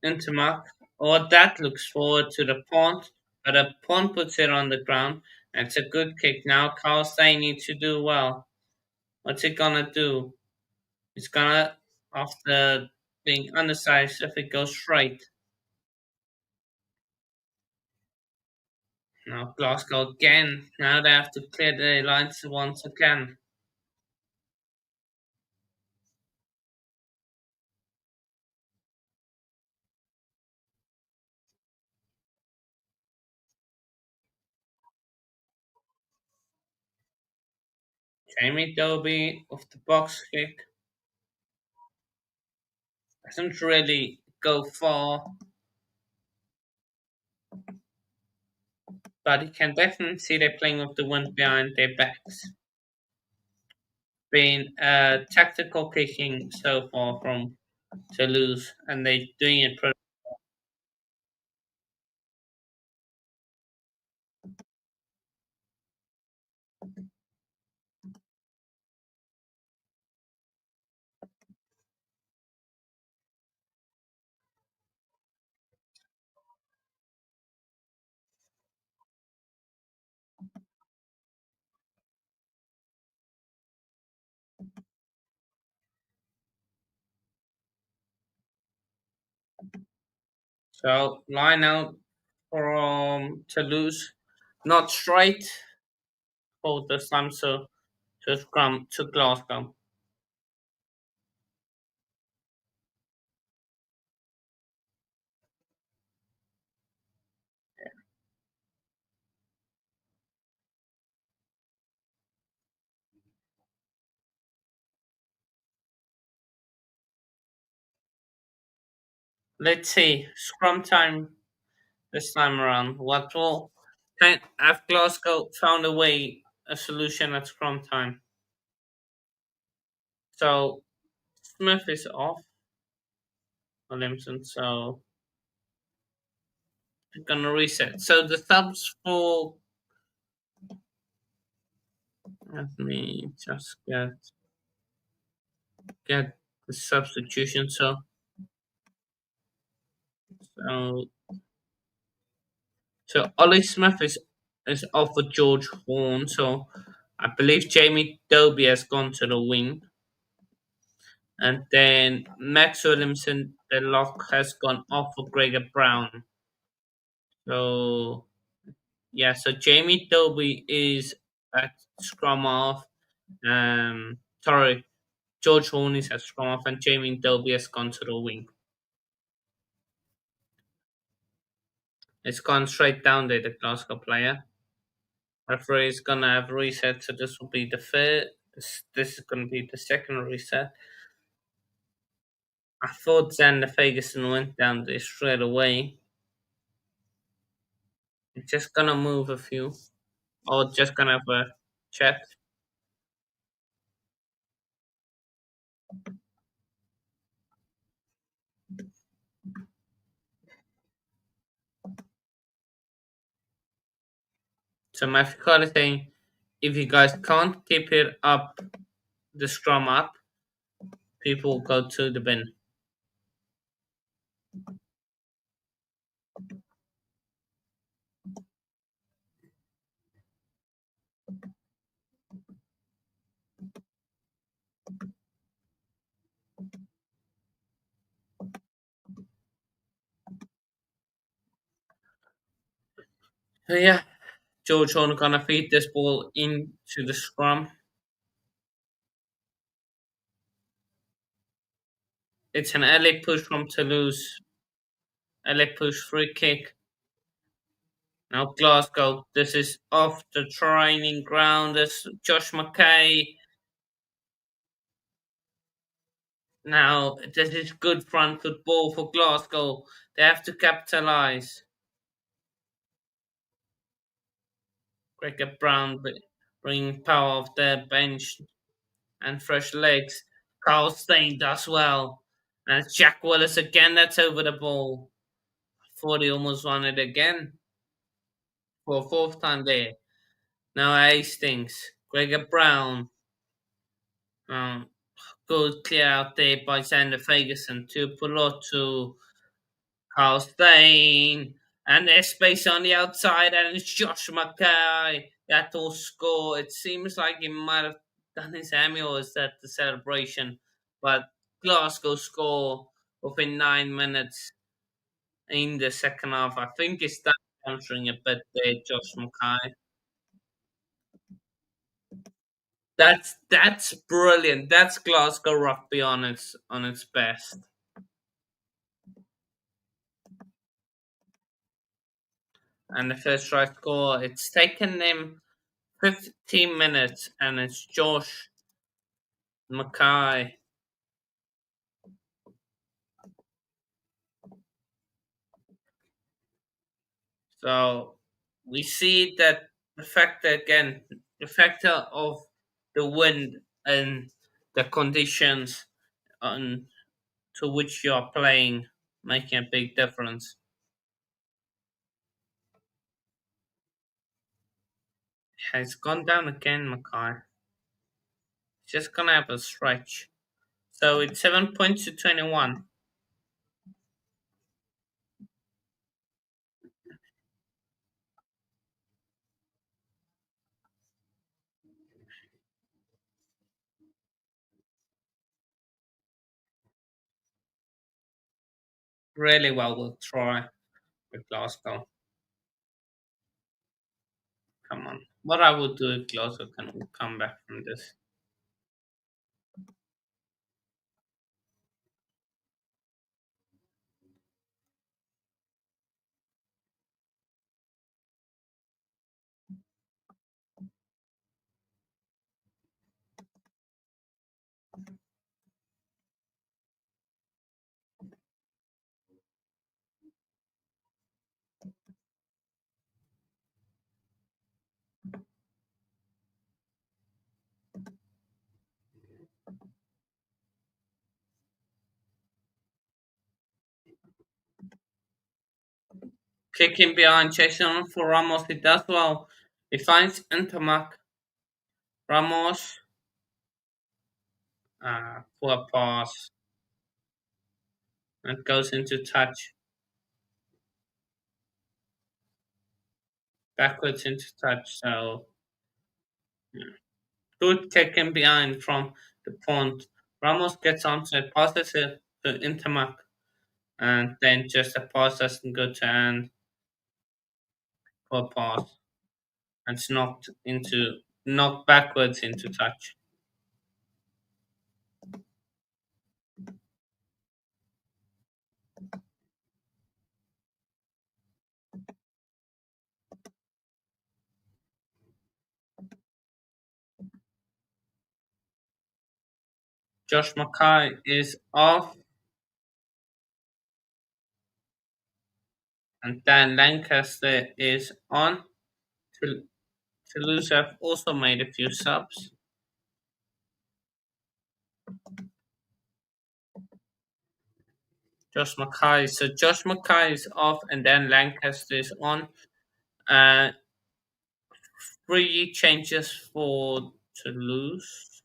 into mark. Or that looks forward to the punt, but the punt puts it on the ground. And it's a good kick. Now Carl Stein needs to do well. What's it gonna do? It's gonna, after being undersized, if it goes straight. Now Glasgow again. Now they have to clear the lines once again. Jamie Dobie with the box kick. Doesn't really go far, but you can definitely see they're playing with the wind behind their backs. Been tactical kicking so far from Toulouse, and they're doing it pretty. So line out from Toulouse, not straight for the time, so just come to Glasgow. Let's see scrum time this time around. What will have Glasgow found a way a solution at scrum time? So Smith is off, Williamson. So we're gonna reset. So the subs for, let me just get the substitution. So so Ollie Smith is off for George Horn. So I believe Jamie Dobie has gone to the wing. And then Max Williamson, the lock, has gone off for Gregor Brown. So yeah, so Jamie Dobie is at scrum off. Sorry, George Horn is at scrum off, and Jamie Dobie has gone to the wing. It's gone straight down there, the Glasgow player. Referee is gonna have reset, so this will be the third. This is gonna be the second reset. I thought Xander Ferguson went down there straight away. It's just gonna move a few, or just gonna have a chat. So Matthew Carter saying, if you guys can't keep it up, the scrum up, people go to the bin. So yeah, George Horn gonna feed this ball into the scrum. It's an early push from Toulouse. Early push free kick. Now Glasgow. This is off the training ground. There's Josh McKay. Now this is good front football for Glasgow. They have to capitalise. Gregor Brown bringing power off their bench and fresh legs. Carl Stein does well. And it's Jack Willis again that's over the ball. Thought he almost won it again for a fourth time there. Now Hastings. Gregor Brown. Um, Good clear out there by Xander Ferguson to Pulot to Carl Stein. And there's space on the outside, and it's Josh Mackay that will score. It seems like he might have done his amulet at the celebration, but Glasgow score within 9 minutes in the second half. I think he's started answering a bit there, Josh Mackay. That's brilliant. That's Glasgow rugby on its best. And the first try score, it's taken them 15 minutes, and it's Josh Mackay. So we see that the factor again, the factor of the wind and the conditions on to which you are playing making a big difference. Has gone down again, Mackay. Just gonna have a stretch. So it's 7 points to 21. Really well will try with Glasgow. Come on. What I would do if Glasgow can come back from this. Kicking behind, chasing on for Ramos. He does well. He finds Intermac. Ramos. Poor pass. And goes into touch. Backwards into touch. So, yeah. Good kicking behind from the point. Ramos gets onto it, passes it to Intermac. And then just a pass doesn't go to hand. Poor pass. And it's knocked backwards into touch. Josh Mackay is off, and Dan Lancaster is on. Toulouse have also made a few subs. Josh Mackay is off, and then Lancaster is on. Uh, Three changes for Toulouse.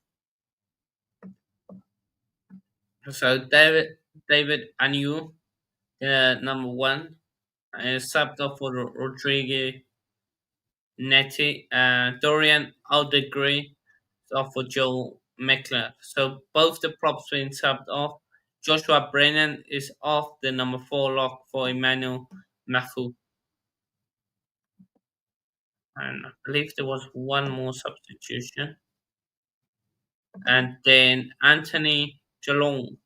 So David Anu, number one, is subbed off for Rodrigo Netti. Dorian Aldegree is off for Joel Meckler. So both the props been subbed off. Joshua Brennan is off, the number four lock for Emmanuel Mafu. And I believe there was one more substitution. And then Anthony Geelong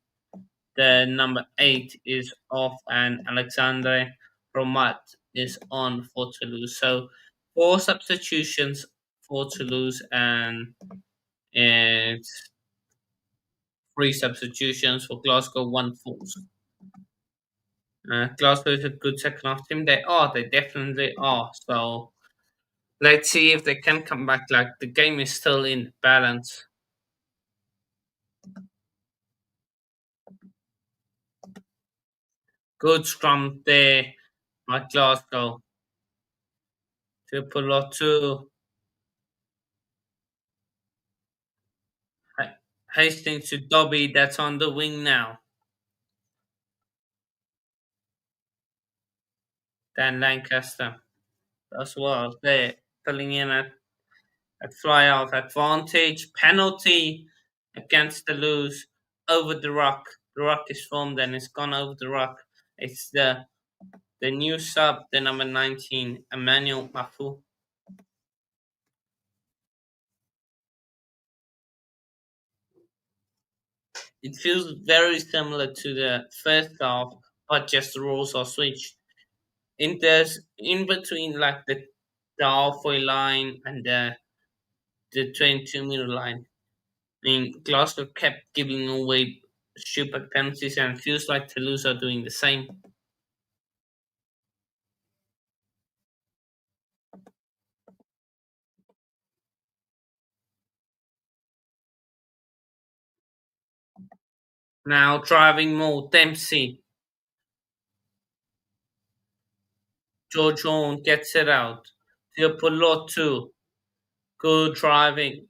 The number 8 is off, and Alexandre Romat is on for Toulouse. So four substitutions for Toulouse, and it's three substitutions for Glasgow, one falls. Glasgow is a good second half team. They definitely are. So let's see if they can come back. Like the game is still in balance. Good scrum there by Glasgow to pull out to Hastings to Dobby. That's on the wing now. Dan Lancaster as well. They're filling in at fly out advantage. Penalty against the Toulouse over the rock. The rock is formed and it's gone over the rock. It's the new sub, the number 19, Emmanuel Mafu. It feels very similar to the first half, but just the rules are switched. In between like the halfway line and the 22-meter line. I mean, Glasgow kept giving away stupid penalties, and it feels like Toulouse are doing the same. Now driving more, Dempsey. George Horn gets it out. Teopolotu. Good driving.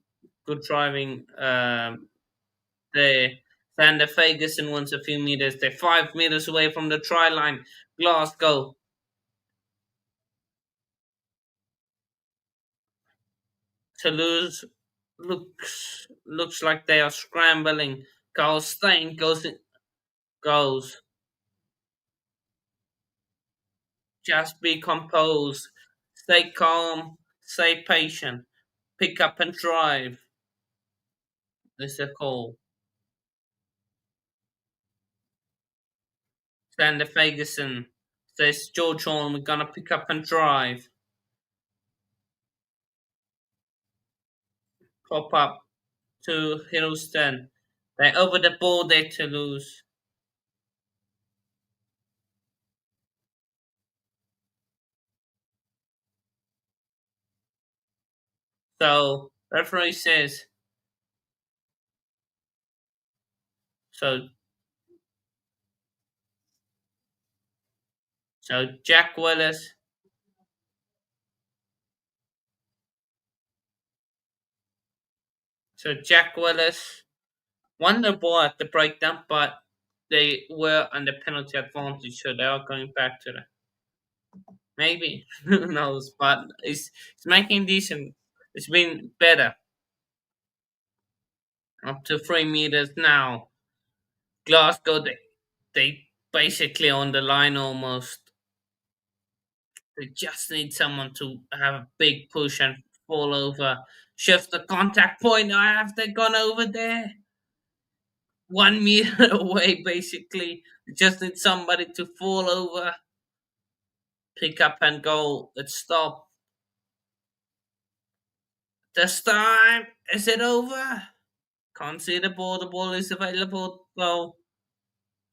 Good driving there. Sander Ferguson wants a few meters. They're 5 meters away from the try line. Glasgow. Toulouse looks like they are scrambling. Carl Stein goes. Just be composed. Stay calm. Stay patient. Pick up and drive. Is the call. Sander Ferguson says, George Horn, we're gonna pick up and drive. Pop up to Hiddleston. They're over the ball there to lose. So referee says so so Jack Willis Jack Willis won the ball at the breakdown, but they were under penalty advantage, so they are going back to the maybe who knows, but it's making decent. It's been better up to 3 meters now. Glasgow they basically on the line almost. They just need someone to have a big push and fall over. Shift the contact point. Have they gone over there? 1 meter away, basically. They just need somebody to fall over, pick up and go. Let's stop. This time, is it over? Can't see the ball. The ball is available. Go.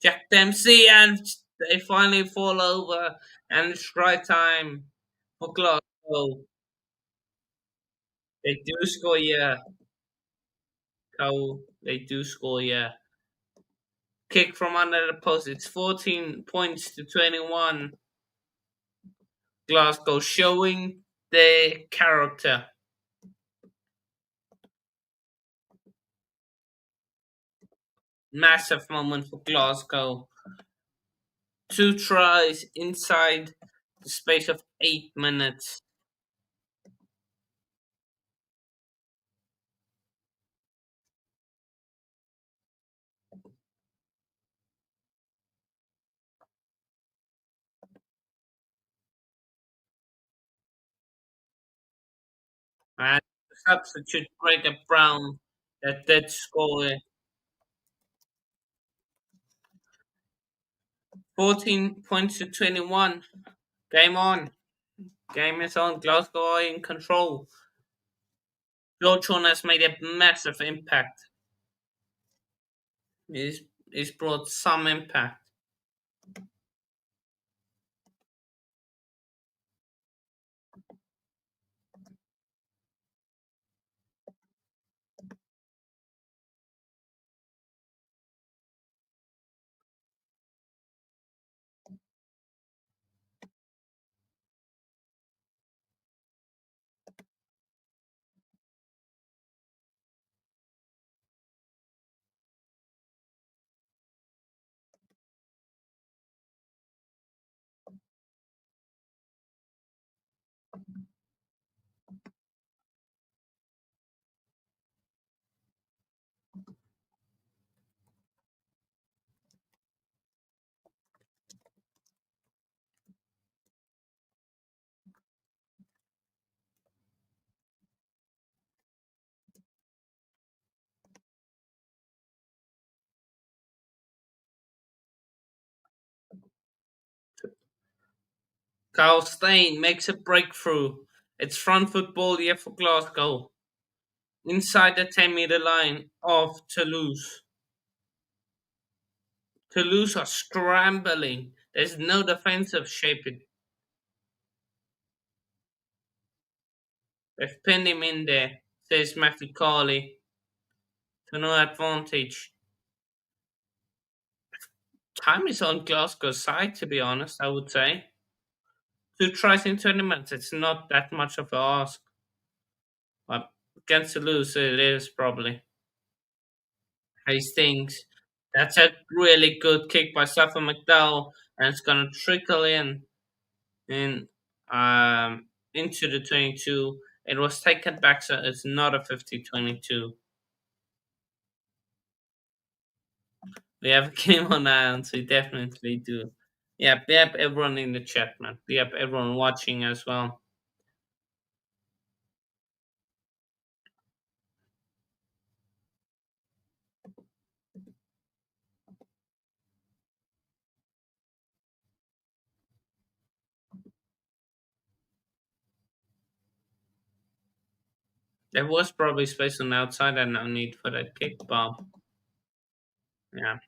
Jack Dempsey, and they finally fall over. And it's right time for Glasgow. They do score, yeah. They do score, yeah. Kick from under the post. It's 14 points to 21. Glasgow showing their character. Massive moment for Glasgow. Two tries inside the space of 8 minutes. And substitute Gregor Brown that did score. 14 points to 21. Game on. Game is on. Glasgow are in control. Watchalong has made a massive impact. He's brought some impact. Carl Stein makes a breakthrough. It's front football here for Glasgow. Inside the 10-meter line of Toulouse. Toulouse are scrambling. There's no defensive shaping. They've pinned him in there, says Matthew Carley. To no advantage. Time is on Glasgow's side, to be honest, I would say. Two tries in tournaments, it's not that much of a ask. But against Toulouse, it is probably. Hastings. That's a really good kick by Safa McDowell, and it's gonna trickle in into the 22. It was taken back, so it's not a 50-22. We have a game on Ions, we definitely do. Yep, everyone in the chat, man. Yep, everyone watching as well. There was probably space on the outside and no need for that kick, Bob. Yeah.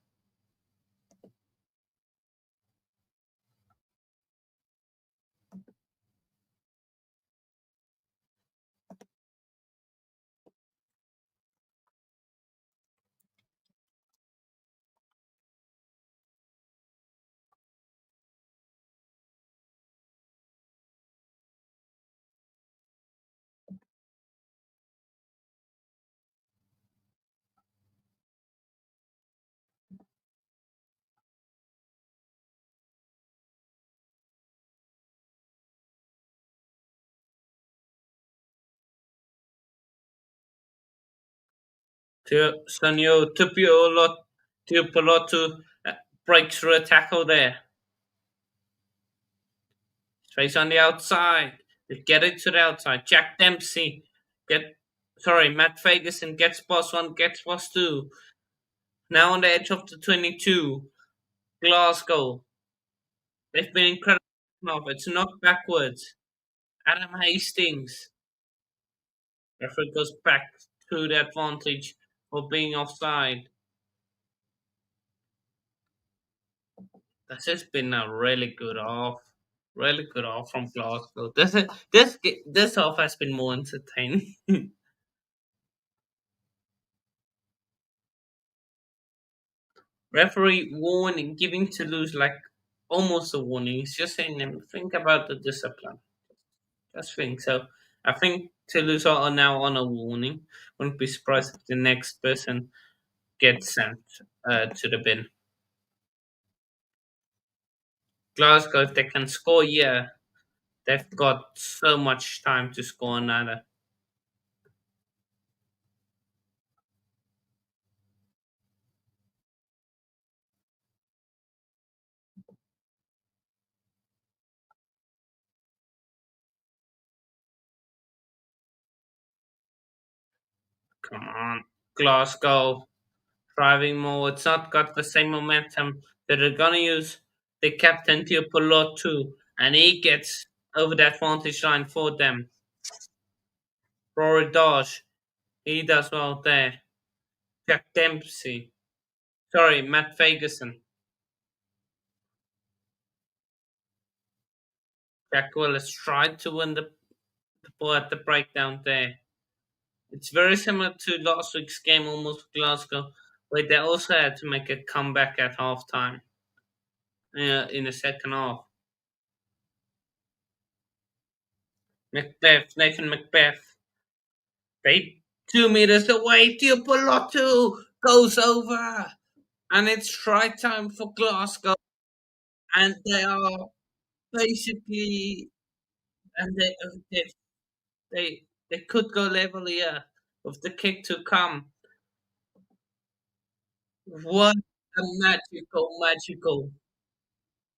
Sonio Tupiolotu breaks through a tackle there. Space on the outside. They get it to the outside. Jack Dempsey Matt Ferguson gets boss one, gets boss two. Now on the edge of the 22. Glasgow. They've been incredible. It's knocked backwards. Adam Hastings. Referee goes back to the advantage for being offside. This has been a really good off from Glasgow. This off has been more entertaining. Referee warning, giving Toulouse like almost a warning. He's just saying them think about the discipline. Just think so. I think Toulouse are now on a warning. Wouldn't be surprised if the next person gets sent to the bin. Glasgow, if they can score, yeah, they've got so much time to score another. Come on, Glasgow driving more. It's not got the same momentum that they're gonna use. the captain to Pilot too, and he gets over that vantage line for them. Rory Dodge, he does well there. Jack Dempsey, sorry, Matt Ferguson. Jack Willis tried to win the ball at the breakdown there. It's very similar to last week's game, almost Glasgow, where they also had to make a comeback at halftime in the second half. Nathan Macbeth, they 2 meters away. Diopolotto goes over, and it's try time for Glasgow, and they are basically, and they could go level here with the kick to come. What a magical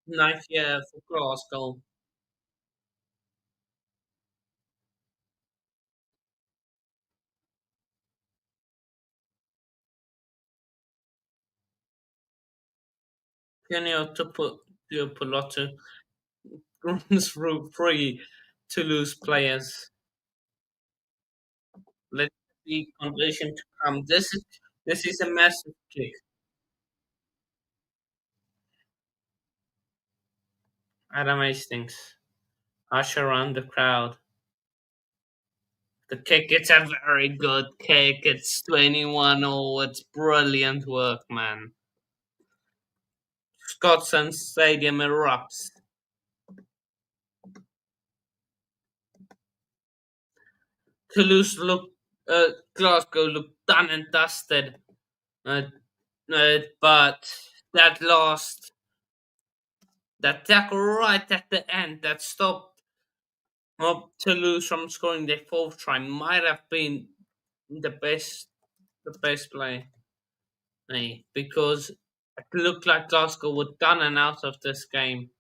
night here for Glasgow. Kenny to put Diopolotto runs through three Toulouse players. Let the conversion to come. This is a massive kick. Adam Hastings. Usher around the crowd. The kick, it's a very good kick. It's 21. Oh, it's brilliant work, man. Scotland Stadium erupts. Toulouse look, Glasgow look done and dusted. But that tackle right at the end that stopped Toulouse from scoring their fourth try might have been the best the best play. Because it looked like Glasgow were done and out of this game.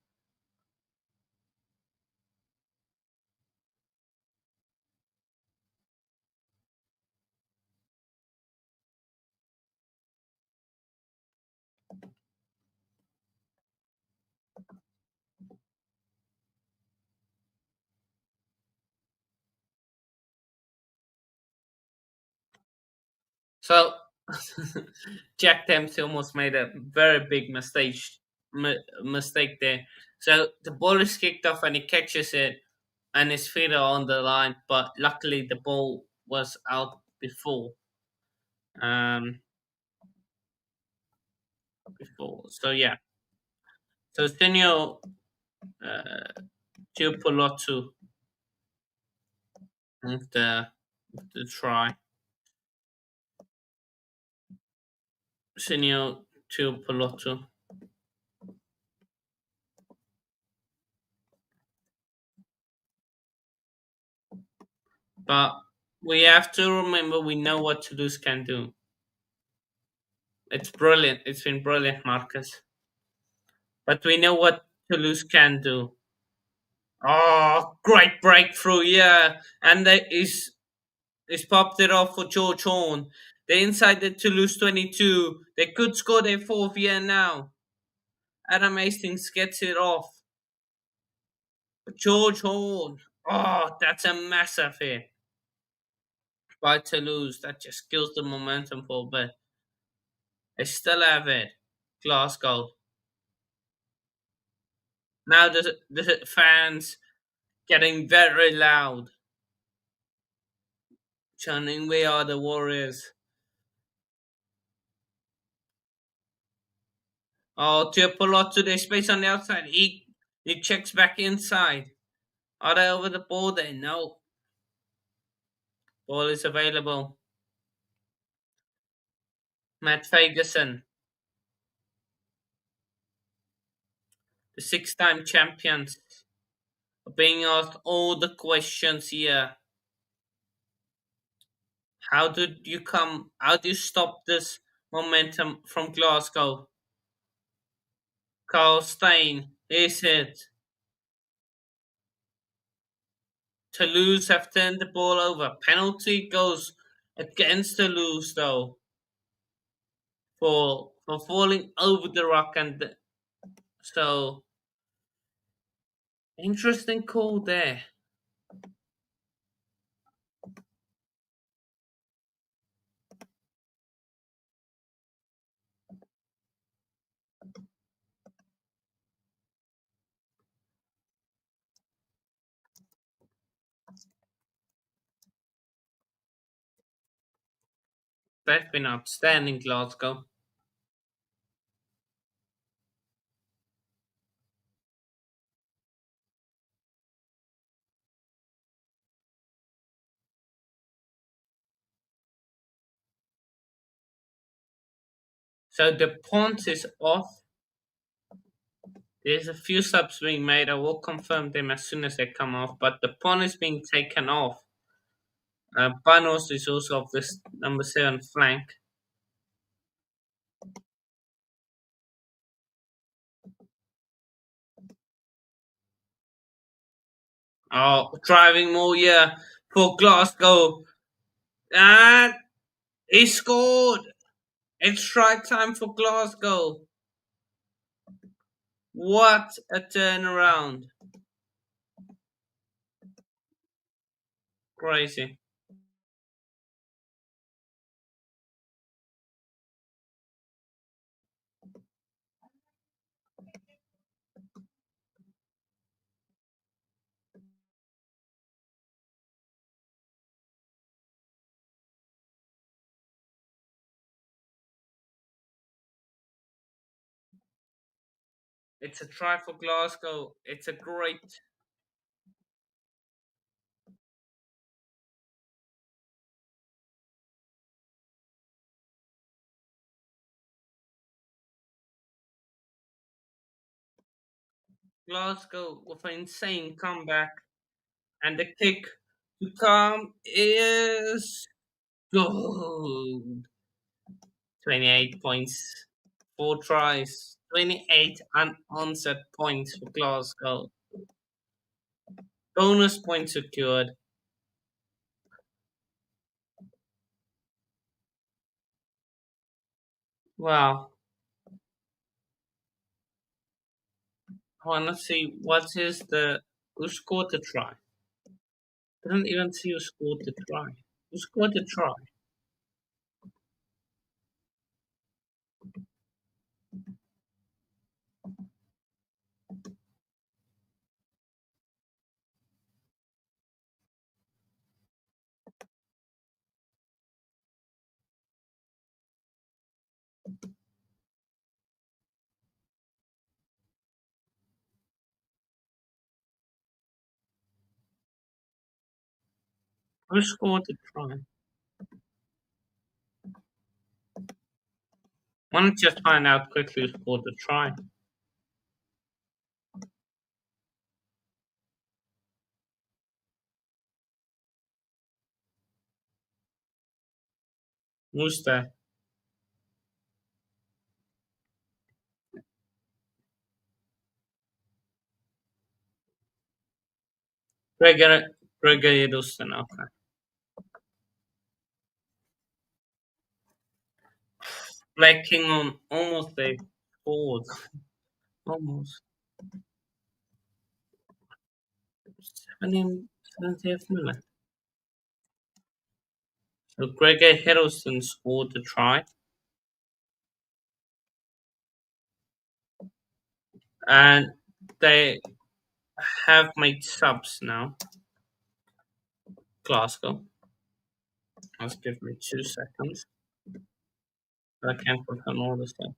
So Jack Dempsey almost made a very big mistake there. So the ball is kicked off and he catches it, and his feet are on the line. But luckily, the ball was out before. Um, before. So yeah. So Senor uh, Giopolotto with the try. Senor Giopolotto. But we have to remember we know what Toulouse can do. It's brilliant. It's been brilliant, Marcus. But we know what Toulouse can do. Oh, great breakthrough, yeah. And he's popped it off for George Horn. They're inside the Toulouse 22. They could score their fourth here now. Adam Hastings gets it off. George Horn. Oh, that's a massive hit by Toulouse. That just kills the momentum for a bit. They still have it. Glasgow. Now the fans getting very loud, chanting, "We are the Warriors." Oh, to pull out to the space on the outside. He checks back inside. Are they over the border? No. Ball is available. Matt Ferguson, the six-time champions, are being asked all the questions here. How do you stop this momentum from Glasgow? Carl Stein, is it? Toulouse have turned the ball over. Penalty goes against Toulouse though for falling over the rock and So interesting call there. They've been outstanding, Glasgow. So the punt is off. There's a few subs being made. I will confirm them as soon as they come off. But the punt is being taken off. Banos is also off this number 7 flank. Oh, driving more, yeah, for Glasgow. And he scored. It's strike time for Glasgow. What a turnaround. Crazy. It's a try for Glasgow. It's a great. Glasgow with an insane comeback. And the kick to come is good. 28 points. 4 tries. 28 unanswered points for Glasgow. Bonus points secured. Wow. I want to see what is the. Who scored the try? I didn't even see who scored the try. Who scored the try? Who scored the try? Why don't you just find out quickly who scored the try? Who's there? Gregory Gregory Rustin, okay. Black King on almost they scored. Almost. 70th minute. So Gregory Hiddleston scored the try. And they have made subs now. Glasgow. Just give me 2 seconds. I can't confirm all this stuff.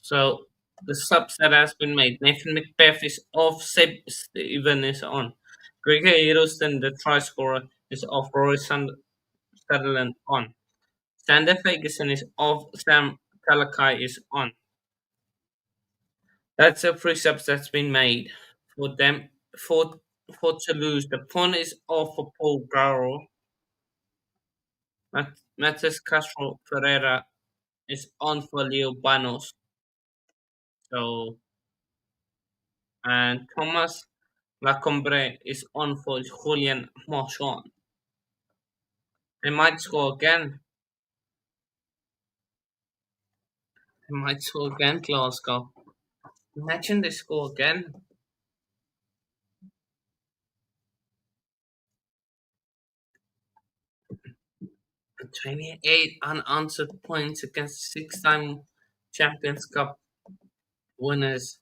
So the subs that has been made. Nathan Macbeth is off. Seb Stephen is on. Gregory Hiddleston, the try scorer, is off. Roy Sutherland on. Sander Ferguson is off. Sam Talakai is on. That's a free subs that's been made for them for Toulouse. The pawn is off for Paul Garro. Matheus Castro Ferreira is on for Leo Banos. So and Thomas Lacombre is on for Julian Marchand. They might score again. They might score again, Glasgow. Imagine they score again. 28 unanswered points against six-time Champions Cup winners.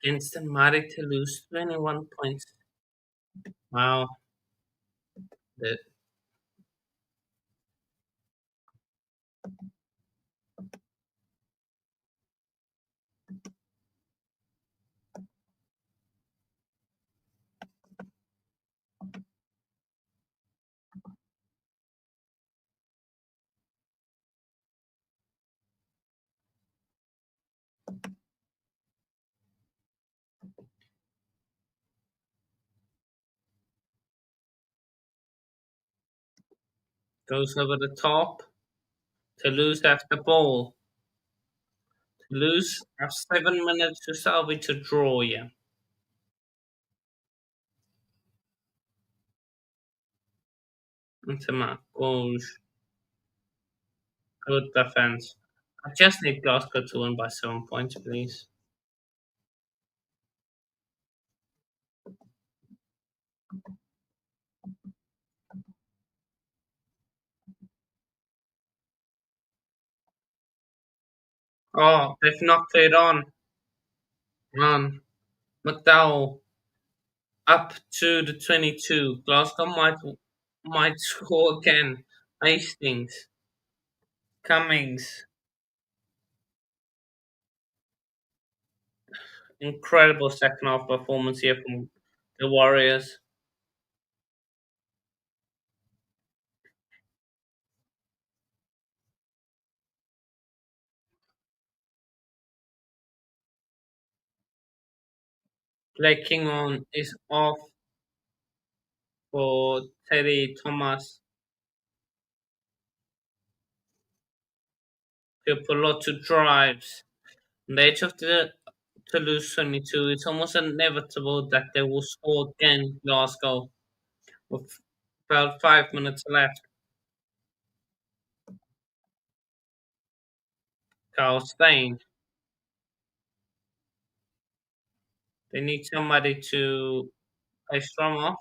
Against the mighty Toulouse, 21 points. Wow. That goes over the top. Toulouse have the ball. Toulouse have 7 minutes to salvage a draw here. Into my goals. Good defense. I just need Glasgow to win by 7 points, please. Oh, they've knocked it on. McDowell up to the 22. Glasgow might score again. Hastings. Cummings. Incredible second half performance here from the Warriors. Blake Kingon is off for Teddy Thomas. Piopoloto drives. On the edge of the Toulouse 22, it's almost inevitable that they will score again, Glasgow, with about 5 minutes left. Carl Stein. They need somebody to play strong off.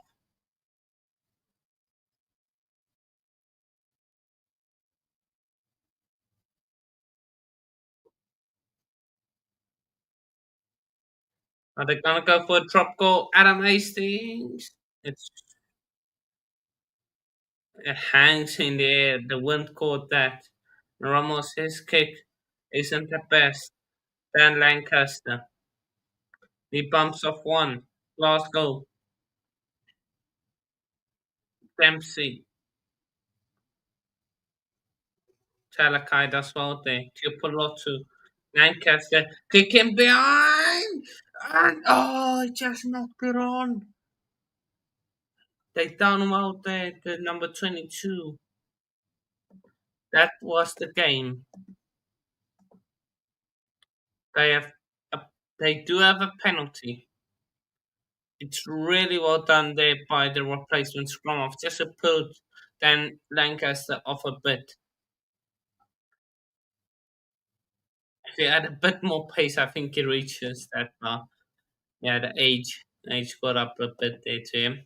Are they gonna go for a drop goal? Adam Hastings. It hangs in the air. The wind caught that. Ramos, his kick isn't the best. Dan Lancaster. He bumps off one. Glasgow. Dempsey. Talakai does well there. Tupulotu. Lancaster. Kicking behind. And oh, he just knocked it on. They done well there. The number 22. That was the game. They have a, they do have a penalty. It's really well done there by the replacement scrum off. Just to put then Lancaster off a bit. If he had a bit more pace, I think he reaches that bar. Yeah, the age got up a bit there to him.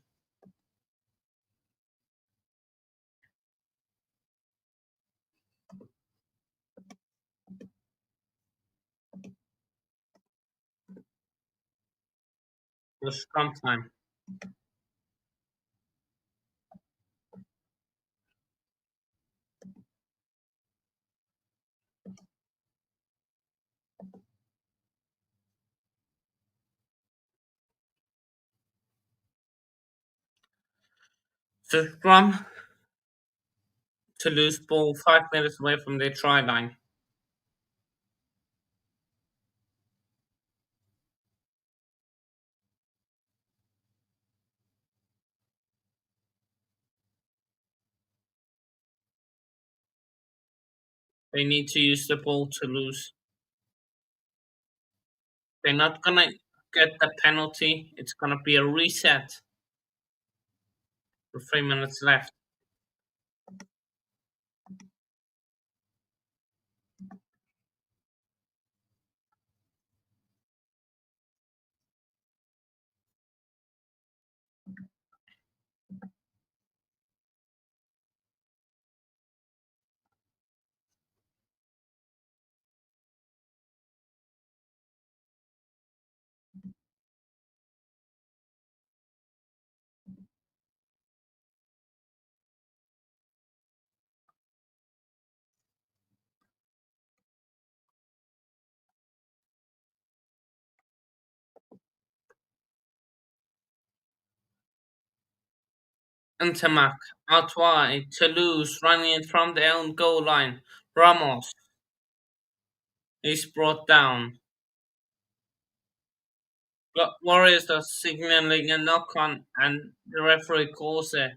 It was scrum time. So scrum to lose ball 5 minutes away from their try line. They need to use the ball to lose. They're not gonna get the penalty. It's gonna be a reset with 3 minutes left. Intermac, out wide, Toulouse running it from their own goal line. Ramos is brought down. Warriors are signaling a knock on, and the referee calls it.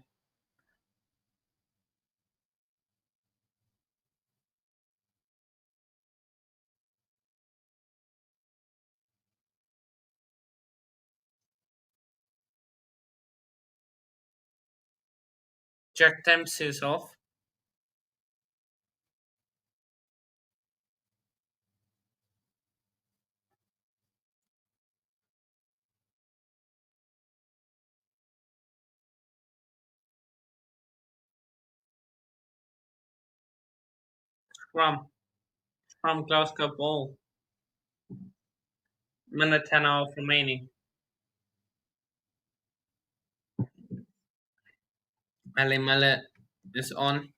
Jack Dempsey's off. From Glasgow ball. Minute 10 off remaining. Mele Mele is on.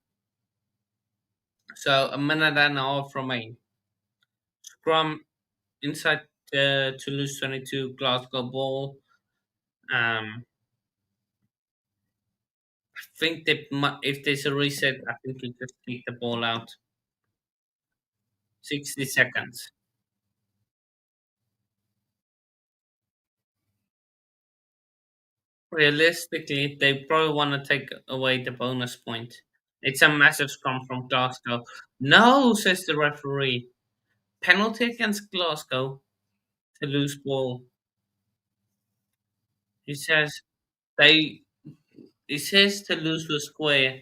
So a minute and a half remain. Scrum inside the Toulouse 22 Glasgow ball. I think if there's a reset, I think you just take the ball out. 60 seconds. Realistically, they probably want to take away the bonus point. It's a massive scrum from Glasgow. No, says the referee. Penalty against Glasgow to lose ball. He says they. He says to lose the square.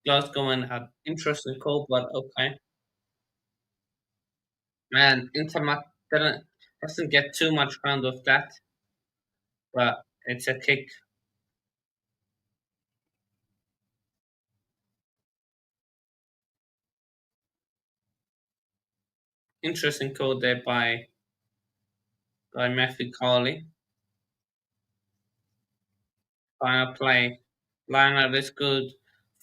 Glasgow and had interesting call, but okay. Man, Intermac doesn't get too much ground with that, but it's a kick. Interesting call there by Matthew Carley. Final play. Lineup is good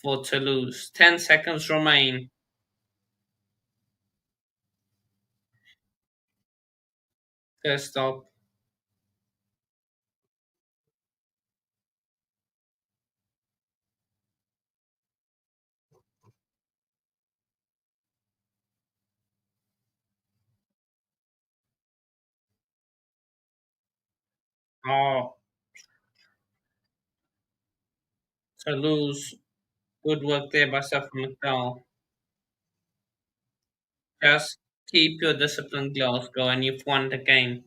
for Toulouse. 10 seconds remain. First stop. Oh, Toulouse. Good work there by Stephen McDowell. Just keep your discipline, Glasgow, and you've won the game.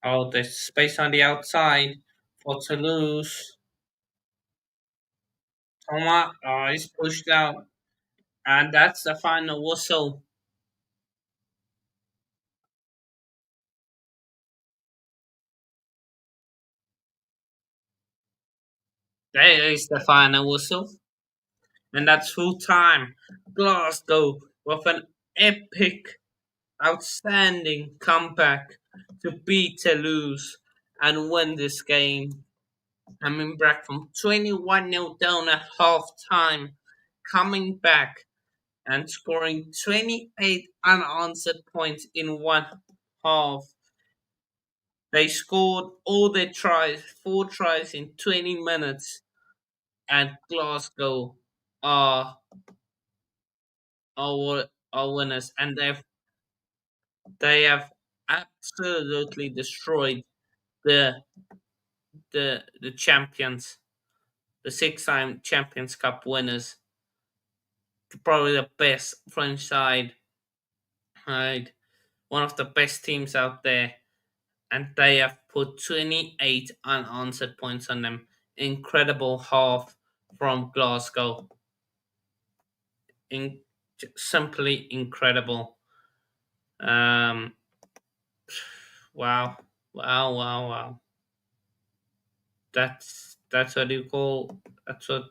Oh, there's space on the outside for Toulouse. Thomas, oh, he's pushed out. And that's the final whistle. There is the final whistle. And that's full time. Glasgow with an epic, outstanding comeback to beat Toulouse and win this game. Coming back from 21-0 down at half time, coming back and scoring 28 unanswered points in one half. They scored all their tries, 4 tries in 20 minutes, and Glasgow are our winners, and they have absolutely destroyed the the champions, the 6-time Champions Cup winners, probably the best French side, right? One of the best teams out there, and they have put 28 unanswered points on them. Incredible half from Glasgow. In, Simply incredible. Um, wow, wow. That's what you call. That's what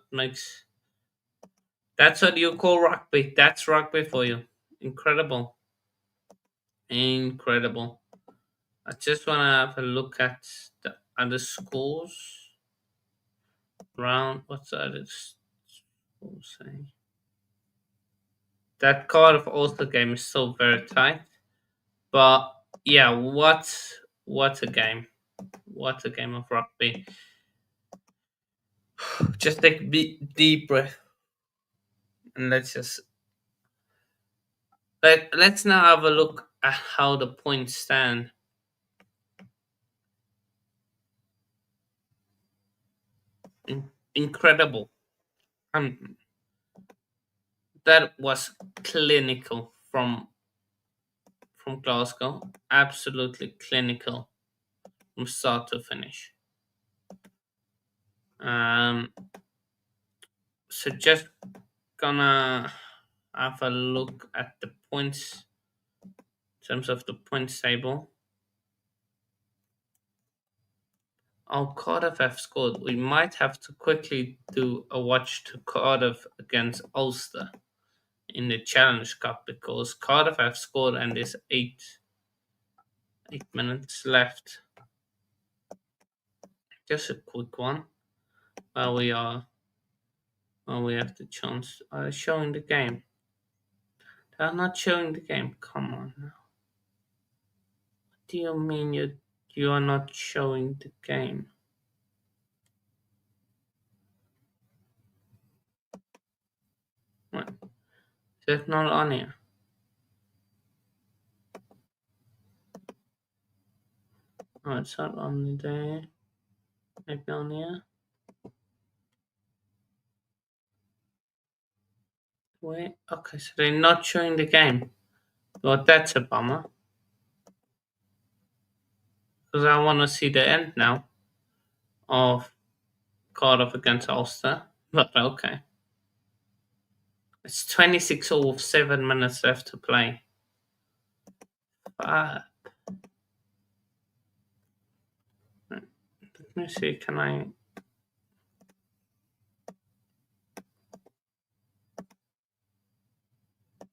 you call rugby. That's rugby for you. Incredible, incredible. I just want to have a look at the other scores. Round. What's the other score saying? That Cardiff Ulster game is so very tight. But yeah, what a game. What a game of rugby. Just take a deep breath and let's now have a look at how the points stand. Incredible. Um, that was clinical from Glasgow. Absolutely clinical from start to finish. Um, so just gonna have a look at the points in terms of the points table. Oh, Cardiff have scored. We might have to quickly do a watch to Cardiff against Ulster in the Challenge Cup because Cardiff have scored and there's 8 minutes left. Just a quick one while we have the chance. Showing the game. They're not showing the game. Come on now. What do you mean you are not showing the game? What? Is it not on here? Oh, it's not on there. Maybe on here. Wait. Okay, so they're not showing the game. Well, that's a bummer. Because I want to see the end now of Cardiff against Ulster. But okay. It's 26 or 7 minutes left to play. Let me see, can I...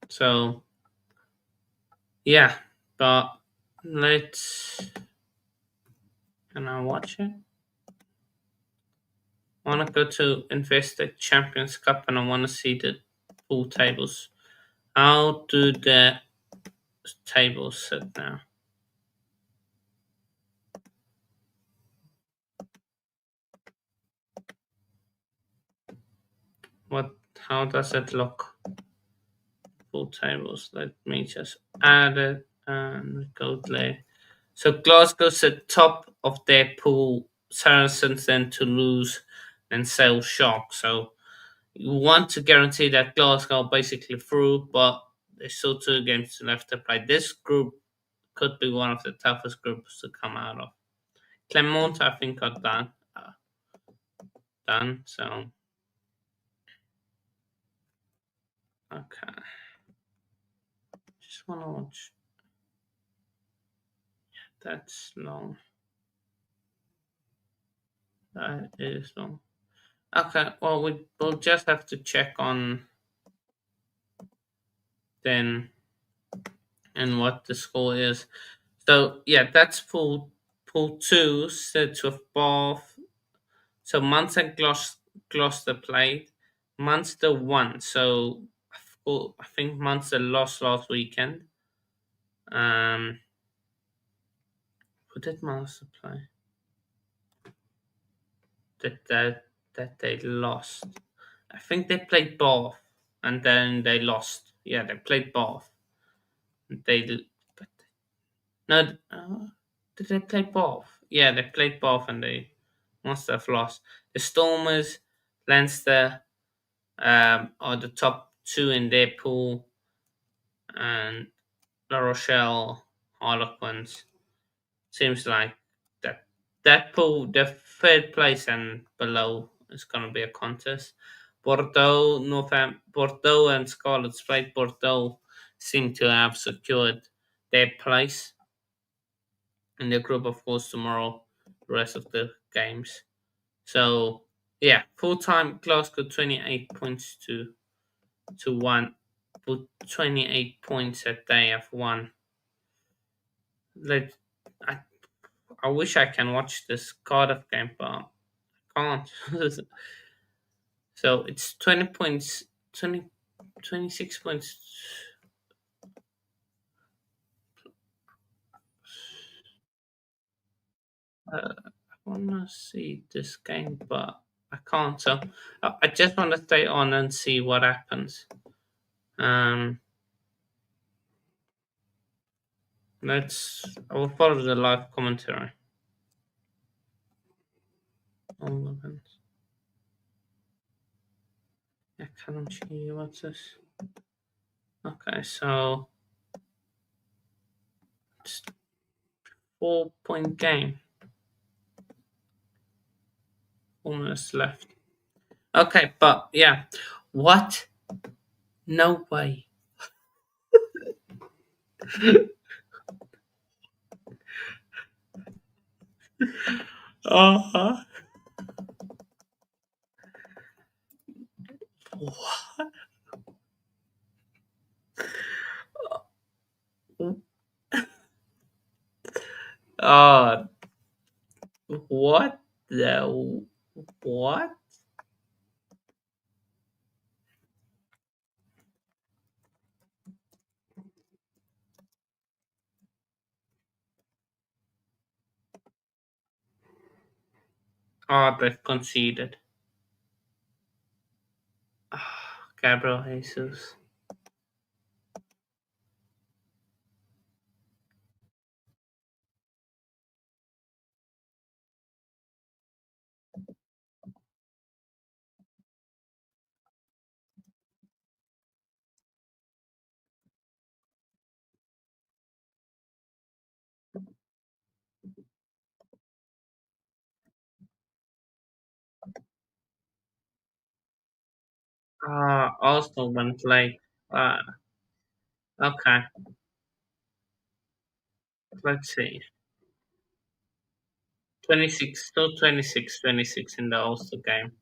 So, yeah, but let's... Can I watch it? I want to go to Investec Champions Cup and I want to see the pool tables. How do the tables sit now? How does it look? Pool tables. Let me just add it and go there. So Glasgow's at top of their pool. Saracens, then Toulouse, then Sale Shark. So you want to guarantee that Glasgow basically through, but there's still 2 games left to play. This group could be one of the toughest groups to come out of. Clermont, I think, are done. So okay, just want to watch. That's long. That is long. Okay, well we'll just have to check on then and what the score is. So yeah, that's pool two. Sits with Bath. So Munster and Gloucester played. Munster won. So I think Munster lost last weekend. Who did Munster play? That they lost. I think they played Bath and then they lost. Yeah, they played Bath. They but no. Did they play Bath? Yeah, they played Bath and they must have lost. The Stormers, Leinster, are the top 2 in their pool, and La Rochelle, Harlequins. Seems like that pool, the third place and below, is going to be a contest. Bordeaux and Scarlet Stripe. Bordeaux seem to have secured their place in the group, of course, tomorrow, the rest of the games. So, yeah, full time Glasgow 28 points to 1. Put 28 points that they have won. Let I, I wish I can watch this Cardiff game, but I can't. So it's 20 points, 20, 26 points. I wanna see this game, but I can't. So I just want to stay on and see what happens. Um, let's. I will follow the live commentary. All events. Yeah, Kalamchi, what's this? Okay, so it's 4 point game. 4 minutes left. Okay, but yeah, what? No way. Uh-huh. What? Uh, what the what? Oh, they've conceded. Ah, Gabriel Jesus. Ah, also went late. Ah, okay. Let's see. 26, still 26, 26 in the Ulster game.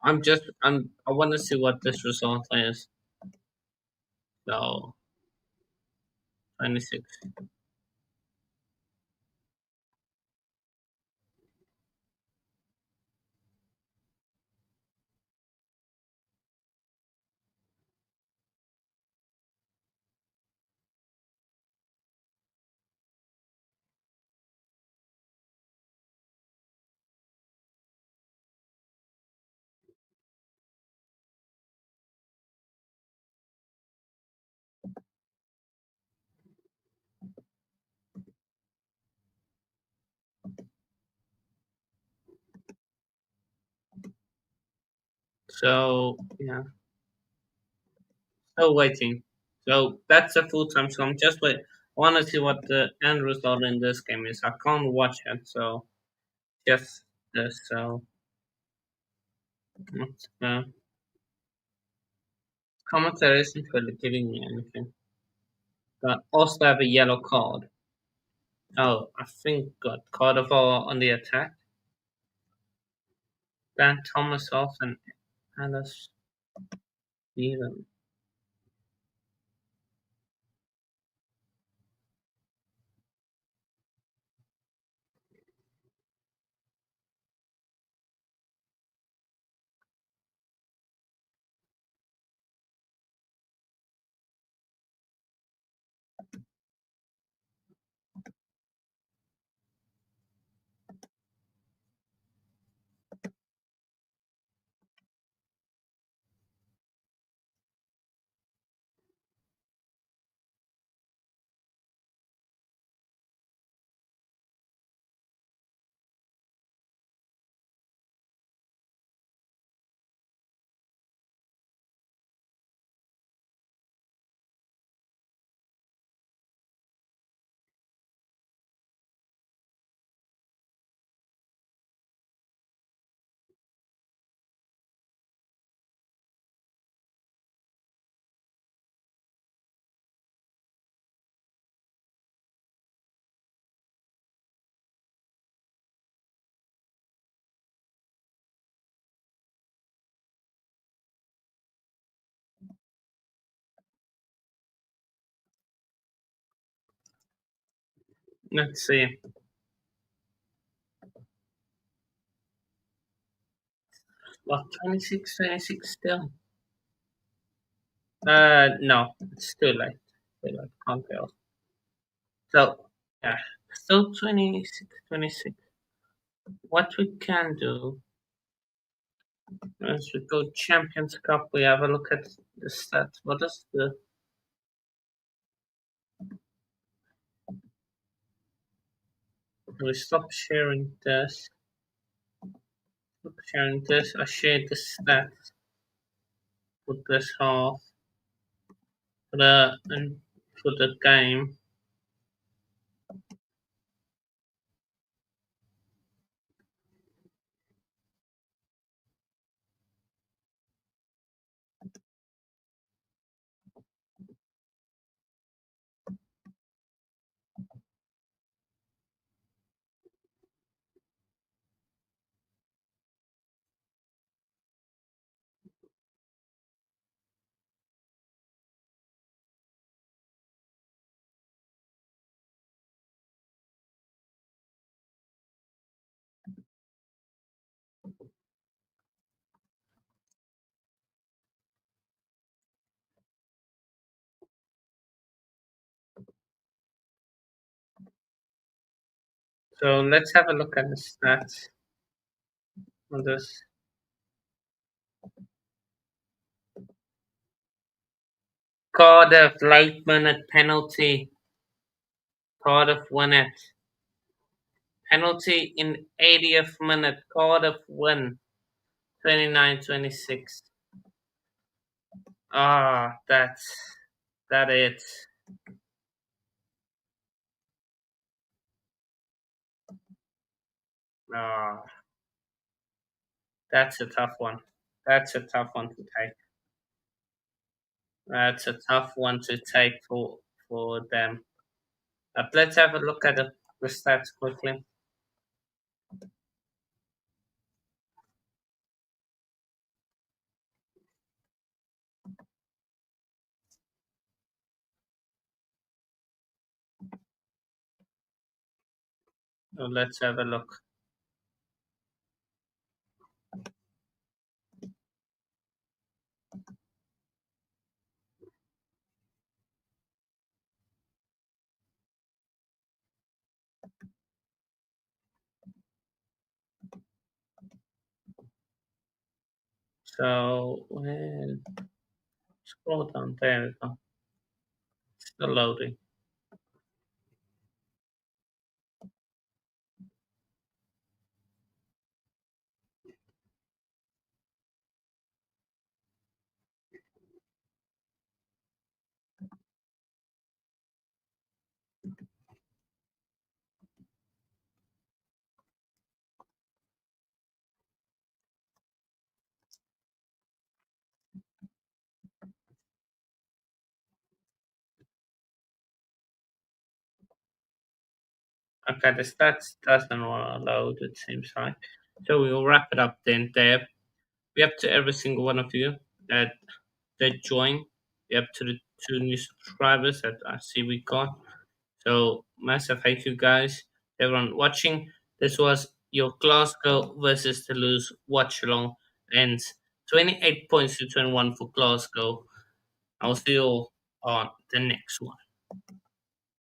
I want to see what this result is. So, 26. So, yeah, still waiting. So, that's the full time. So, I'm just wait. I want to see what the end result in this game is. I can't watch it. So, just this. So, commentary isn't really giving me anything. But also have a yellow card. Oh, I think got Carnival on the attack. Dan Thomas off and Alice Stephen. Let's see. What, 26, 26 still? No, it's too late. Too late. Can't tell. So, yeah. Still 26, 26. What we can do as we go Champions Cup, we have a look at the stats. What is the we stop sharing this? Stop sharing this. I shared the stats for this half for the game. So let's have a look at the stats on this. Cardiff late minute penalty. Cardiff won it. Penalty in 80th minute. Cardiff win. 29-26. Ah, that it. Ah, that's a tough one. That's a tough one to take. That's a tough one to take for them. But let's have a look at the stats quickly. So let's have a look. So scroll down. There we go. Still loading. Okay, the stats doesn't want to load, it seems like. So we will wrap it up then, Dave. We up to every single one of you that joined. We up to the 2 new subscribers that I see we got. So massive thank you guys, everyone watching. This was your Glasgow versus Toulouse Watchalong ends 28 points to 21 for Glasgow. I'll see you all on the next one.